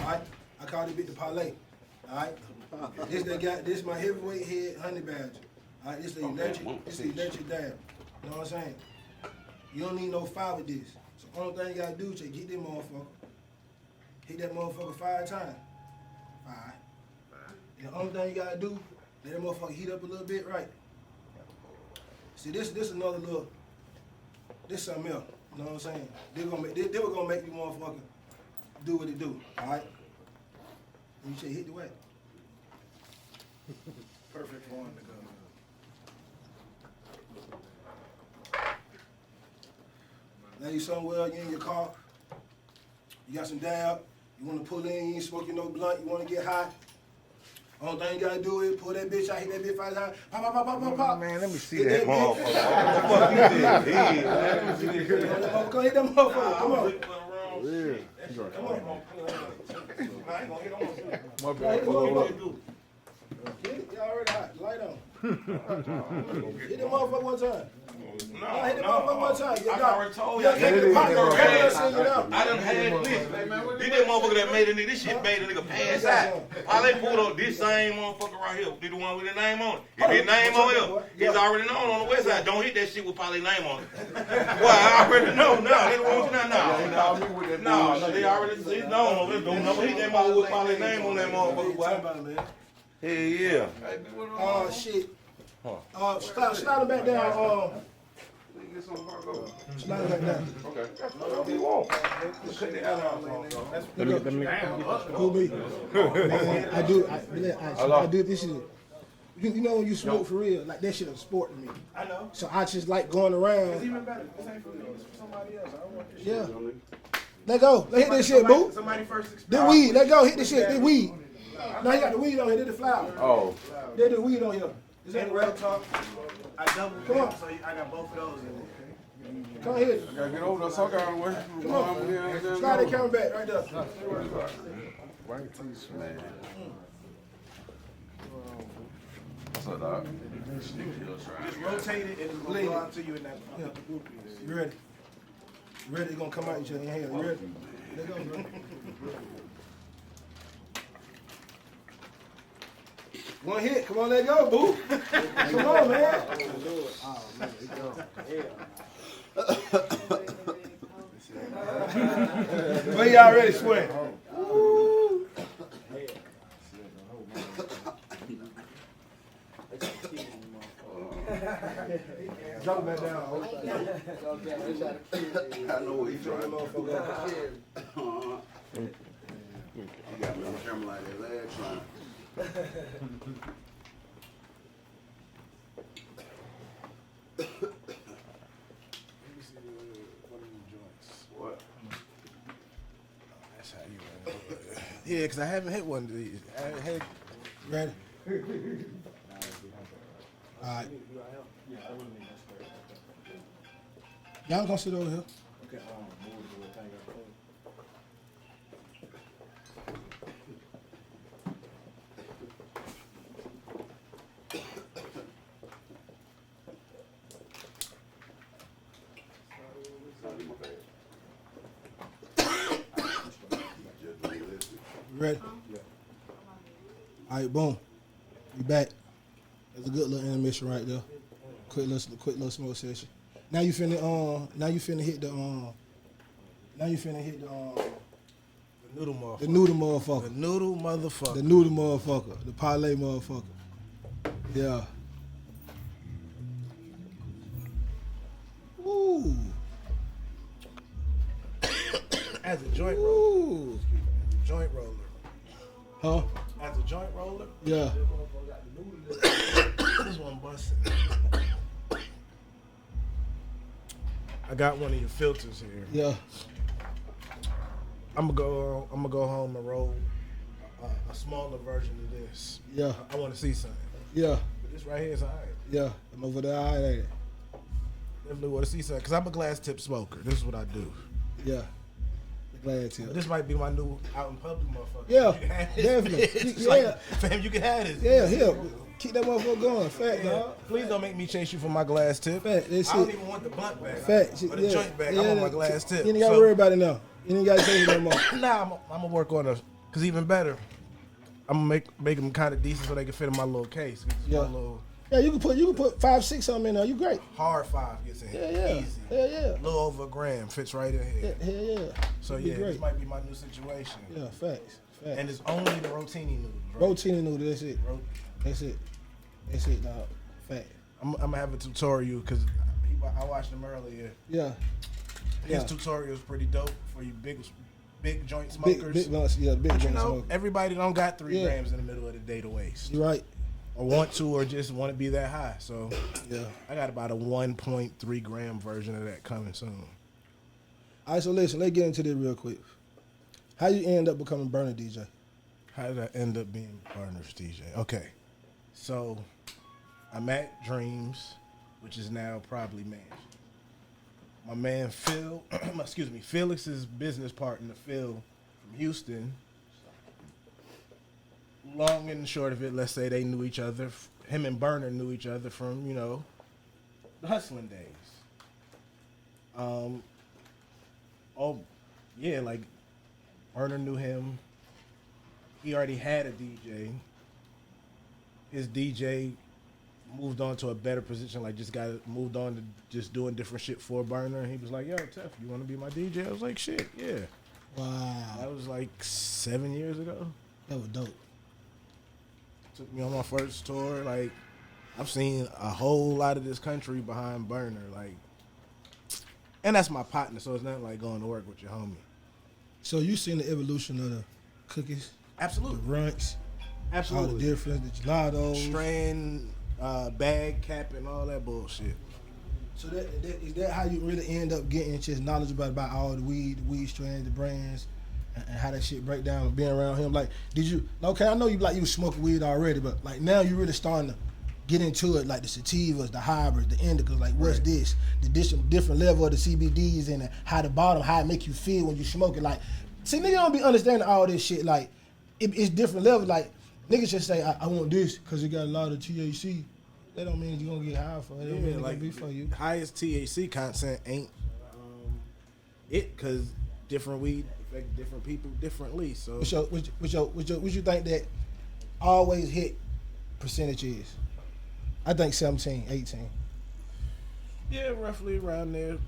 Alright? I called it bit the Parlay. Alright? This my heavyweight head honey badger. Alright, this the electric dab. You know what I'm saying? You don't need no fire with this. So the only thing you gotta do is just get this motherfucker. Hit that motherfucker 5 times. 5. And the only thing you gotta do, let that motherfucker heat up a little bit, right? See, this another little, this something else. You know what I'm saying? They were gonna make you motherfucker do what it do, alright? And you say hit the way. Perfect for one to go. Now you somewhere, you in your car, you got some dab, you wanna pull in, you ain't smoking no blunt, you wanna get high. Only thing you gotta do is pull that bitch out, hit that bitch 5 times, pop, pop, pop, pop, pop, pop. Man, let me see Hit that bitch. motherfucker. What the fuck you did? Yeah, let me see this shit. Go hit that motherfucker. Come on. Yeah. Hit it. Y'all already hot. Light on. Hit that motherfucker one time. Hit that motherfucker one time. I already told you. I I done had this. This that motherfucker that made a nigga, this shit made a nigga pass out. Parlay pulled up this same motherfucker right here. Did the one with the name on it. If his name on here, he's already known on the west side. Don't hit that shit with Parlay name on it. Well, I already know. No, they don't want you now. No, they already see. No, don't never hit that motherfucker with Parlay name on that motherfucker. Boy. Hell yeah. Oh, shit. Slide him back down. Slide him back down. Who me? I do this shit. You know when you smoke for real, like that shit a sport to me. I know. So I just like going around. It's even better. This ain't for me. It's for somebody else. I don't want this Yeah. shit. Let go. Let hit this shit, boo. Somebody first The experience. weed. Let go. Hit this shit. The weed. Now you got the weed on here. This the flower. Oh. There's the weed on here. Is that In the real real talk, I double Come on. so I got both of those in it. Come here. Gotta get over there, so I gotta wait. Come on. Slide that camera back right there. Man. What's up, dog? Just rotate it and it's gonna go out to you in that group. You ready? You ready? It's gonna come out each other in here. You ready? Let go, bro. One hit. Come on, let go, boo. Come on, man. Where y'all ready, swear? Drop it back down. I know what he's trying to do. You got me on camera like that last time. What? That's how you want to do it. Yeah, because I haven't hit one of these. I haven't had Ready? All right. Y'all gonna sit over here. Ready? All right, boom. We back. That's a good little intermission right there. Quick little smoke session. Now you finna hit the noodle motherfucker. the noodle motherfucker. The noodle motherfucker. The noodle motherfucker. The parlay motherfucker. Yeah. Ooh. As a joint roller. Ooh. Joint roller. Huh? As a joint roller, Yeah. this one busted. I got one of your filters here. Yeah. I'm gonna go home and roll a smaller version of this. Yeah. I want to see something. Yeah. But this right here is alright. Yeah. I'm over there. All right, ain't it? Definitely want to see something because I'm a glass tip smoker. This is what I do. Yeah. Glad to. But this might be my new out in public motherfucker. Yeah, You can have this. definitely. It's Yeah. like, fam, you can have this. Yeah, here. Keep that motherfucker going. Fat, Yeah. dog. Please don't make me chase you for my glass tip. Fat, that's I don't it. even want the blunt bag. Fat, Or the joint bag. I want my glass tip. You ain't gotta worry about it now. You ain't gotta say it no more. Nah, I'm gonna work on it. Cause even better, I'm gonna make them kind of decent so they can fit in my little case. Yeah. My little Yeah, you can put 5, 6 of them in there. You great. hard 5 gets in Yeah, here. yeah. Easy. Yeah, yeah. A little over a gram fits right in here. Yeah, yeah, yeah. So It'd be yeah, great. this might be my new situation. Yeah, facts. And it's only the rotini noodles. Right? Rotini noodle, that's it. That's it. That's it, dog. Fact. I'm gonna have a tutorial because I watched him earlier. Yeah. His Yeah. tutorial is pretty dope for you big joint Big, smokers. big blunts, yeah, big But you joint know, smoker. everybody don't got 3 Yeah. grams in the middle of the day to waste. You right. Or want to, or just want to be that high. So Yeah. I got about a 1.3 gram version of that coming soon. All right, so listen, let's get into this real quick. How you end up becoming burner DJ? How did I end up being partners DJ? Okay, so I'm at Dreams, which is now probably Mansion. My man Phil, excuse me, Felix's business partner Phil from Houston. Long and short of it, let's say they knew each other. Him and Burner knew each other from, the hustling days. Like Burner knew him. He already had a DJ. His DJ moved on to a better position, like just got moved on to just doing different shit for Burner. And he was like, yo, Teph, you want to be my DJ? I was like, shit, yeah. Wow. That was like 7 years ago. That was dope. Took me on my first tour. Like, I've seen a whole lot of this country behind Burner. Like, and that's my partner, so it's not like going to work with your homie. So you seen the evolution of the cookies? Absolutely. The runts? Absolutely. All the difference, the gelatos. Strand, bag cap, and all that bullshit. So is that how you really end up getting just knowledgeable about all the weed strands, the brands, and how that shit break down, being around him? Like, okay, I know you was smoking weed already, but like now you really starting to get into it, like the sativas, the hybrids, the indicas, like what's this? The different level of the CBDs and how it make you feel when you smoke it. Like, see, niggas don't be understanding all this shit. Like, it's different levels. Like, niggas just say, I want this because it got a lot of THC. That don't mean you're going to get high for it. That don't mean it's going to be for you. Highest THC content ain't it, because different weed affect different people differently. So, what you think that always hit percentage is? I think 17, 18. Yeah, roughly around there,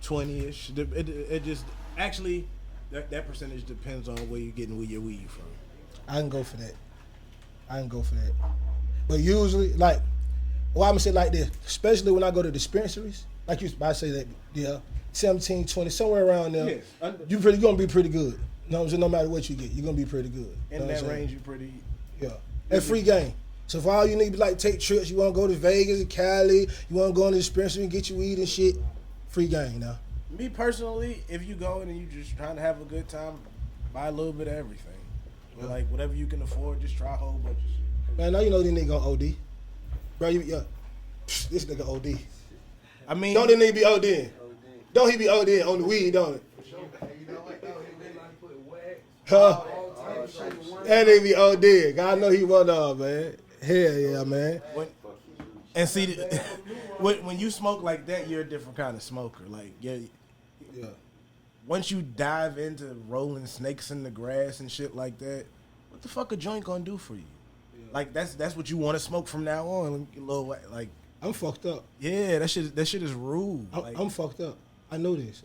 20-ish. It just, actually, that percentage depends on where you're getting your weed from. I can go for that. But usually, like, I'm going to say like this, especially when I go to dispensaries, like you I say that, yeah, 17, 20, somewhere around there, yes. You're going to be pretty good. You know what I'm saying? No matter what you get, you're going to be pretty good. In that range, you're pretty... Yeah. And free game. So for all you need to like take trips, you want to go to Vegas and Cali, you want to go in the dispensary and get your weed and shit, free game now. Me personally, if you go in and you just trying to have a good time, buy a little bit of everything. Or like whatever you can afford, just try a whole bunch of shit. Man, now you know this nigga on OD. Bro, this nigga OD. I mean, don't this nigga be ODing? Don't he be ODing on the weed, don't it? Huh? That nigga be ODing. God know he one of, man. Hell yeah, man. And see, when you smoke like that, you're a different kind of smoker. Like, yeah. Once you dive into rolling snakes in the grass and shit like that, what the fuck a joint gonna do for you? Yeah. Like, that's what you want to smoke from now on. Like, I'm fucked up. Yeah, that shit is rude. I'm fucked up. I know this.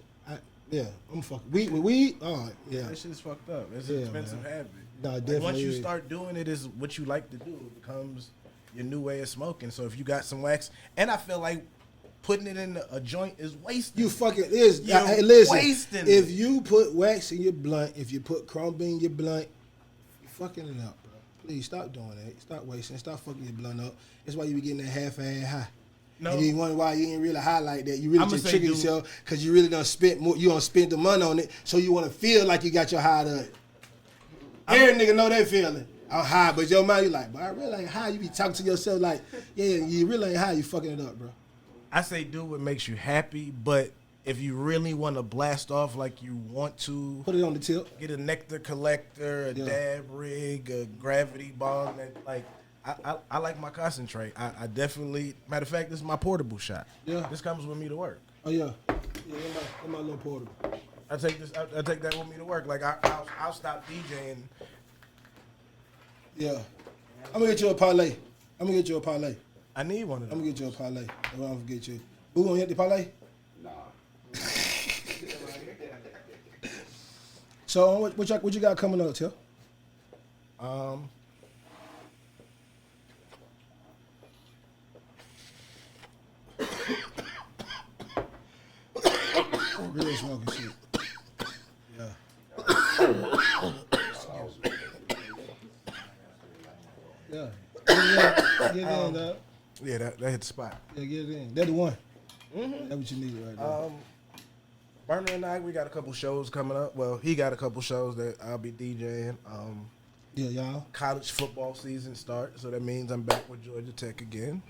I'm fucked. Weed. Oh yeah. That shit is fucked up. It's an expensive habit. No, definitely. Once you start doing it, is what you like to do. It becomes your new way of smoking. So if you got some wax, and I feel like putting it in a joint is wasting. You fucking is. Hey, listen. If you put wax in your blunt, if you put crumb in your blunt, you're fucking it up, bro. Please stop doing that. Stop wasting. Stop fucking your blunt up. That's why you be getting that half-ass high. No. And you wonder why you ain't really high like that. You really just trigger yourself because you really done spent more. You done spent the money on it, so you want to feel like you got your high done. Every nigga know that feeling. I'm high, but your mind, you like, but I really ain't high. You be talking to yourself like, yeah, you really ain't high. You fucking it up, bro. I say do what makes you happy, but if you really want to blast off like you want to, put it on the tip. Get a nectar collector, a dab rig, a gravity bomb. Like, I like my concentrate. I definitely, matter of fact, this is my portable shot. Yeah. This comes with me to work. Oh yeah. Yeah, my little portable. I take that with me to work. Like I'll stop DJing. Yeah. I'm gonna get you a parlay. I need one of them. I'm gonna get you a parlay. I'm gonna get you. Who gonna hit the parlay? Nah. So what you got coming up, Till? Real smoking shit. Yeah. Get in, dog. Yeah, that hit the spot. Yeah, get it in. That's the one. Mm-hmm. That's what you need right there. Burner and I, we got a couple shows coming up. Well, he got a couple shows that I'll be DJing. Yeah, y'all. College football season starts, so that means I'm back with Georgia Tech again.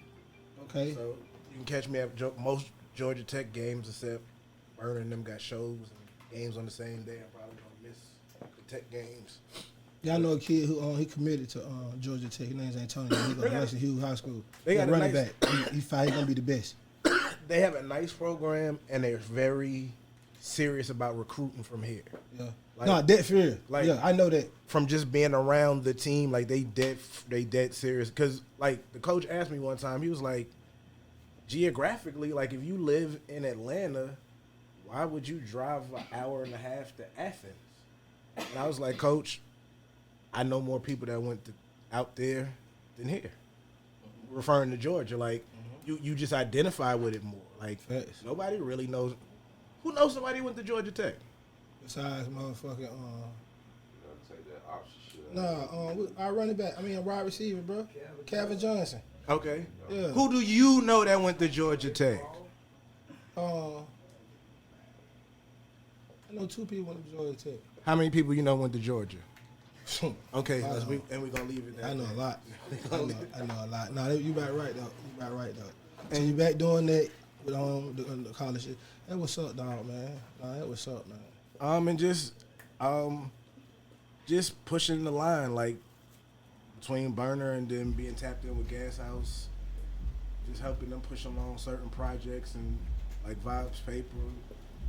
Okay. So you can catch me at most Georgia Tech games, except Burner and them got shows and games on the same day. I'm probably gonna miss the Tech games. Y'all know a kid who he committed to Georgia Tech. His name's Antonio. He go to Western Hughes High School. They got a running nice- back. He gonna be the best. They have a nice program, and they're very serious about recruiting from here. Yeah. Like- No, dead fear. like- Yeah, I know that. From just being around the team, like they dead serious. Cause like the coach asked me one time, he was like, geographically, like if you live in Atlanta, why would you drive an hour and a half to Athens? And I was like, Coach, I know more people that went out there than here. Referring to Georgia, like you just identify with it more. Like Facts. nobody really knows. Who knows somebody who went to Georgia Tech? Besides motherfucking Take that option shit. our running back. I mean, a wide receiver, bro. Calvin Johnson. Okay. Yeah. Who do you know that went to Georgia Tech? I know 2 people went to Georgia Tech. How many people you know went to Georgia? Okay, we're gonna leave it there. I know a lot. I know a lot. No, you back right though. And you back doing that with the college shit. That what's up, dog, man. Nah, that what's up, man. And just pushing the line, like between Burner and then being tapped in with Gas House, just helping them push along certain projects and like Vibes Paper,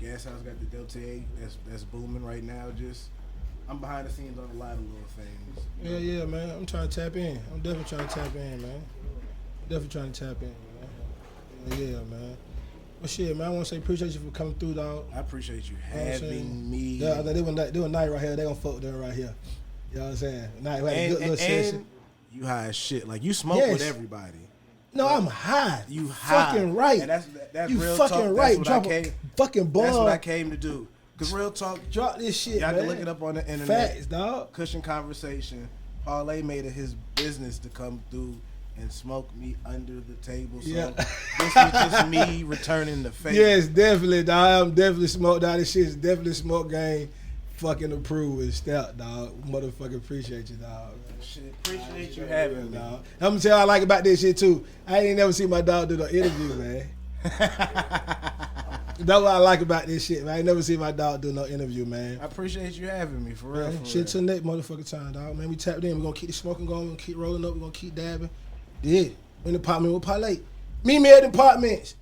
Gas House got the Delta 8 that's booming right now. Just I'm behind the scenes on a lot of little things. Yeah, man. I'm trying to tap in. I'm definitely trying to tap in, man. Yeah, man. But shit, man, I want to say appreciate you for coming through, dog. I appreciate you You know what I'm having saying? me. Yeah, they were night right here. They gonna fuck there right here. You know what I'm saying? Night, we had a good little session. You high as shit. Like you smoke Yes. with everybody. No, I'm high. You high. Fucking right. And that's you real fucking talk. right. That's Drop what I a came. fucking bomb. That's what I came to do. Cause real talk, Drop this shit, y'all man. can look it up on the internet. Facts, dog. Cushion Conversation. Parlay made it his business to come through and smoke me under the table. So Yeah. this is just me returning the favor. Yes, definitely, dog. I'm definitely smoked, dog. This shit's definitely smoke game. Fucking approved and stout, dog. Motherfucking appreciate you, dog. Shit, appreciate you having me. Dog. I'm gonna tell you what I like about this shit too. I ain't never seen my dog do no interview, man. That's what I like about this shit, man. I ain't never seen my dog do no interview, man. I appreciate you having me, for real. Man, For shit real. till next motherfucking time, dog. Man, we tapped in. We're gonna keep the smoking going. We're gonna keep rolling up. We're gonna keep dabbing. Yeah. In the apartment with Parlay. Meet me at the Partments.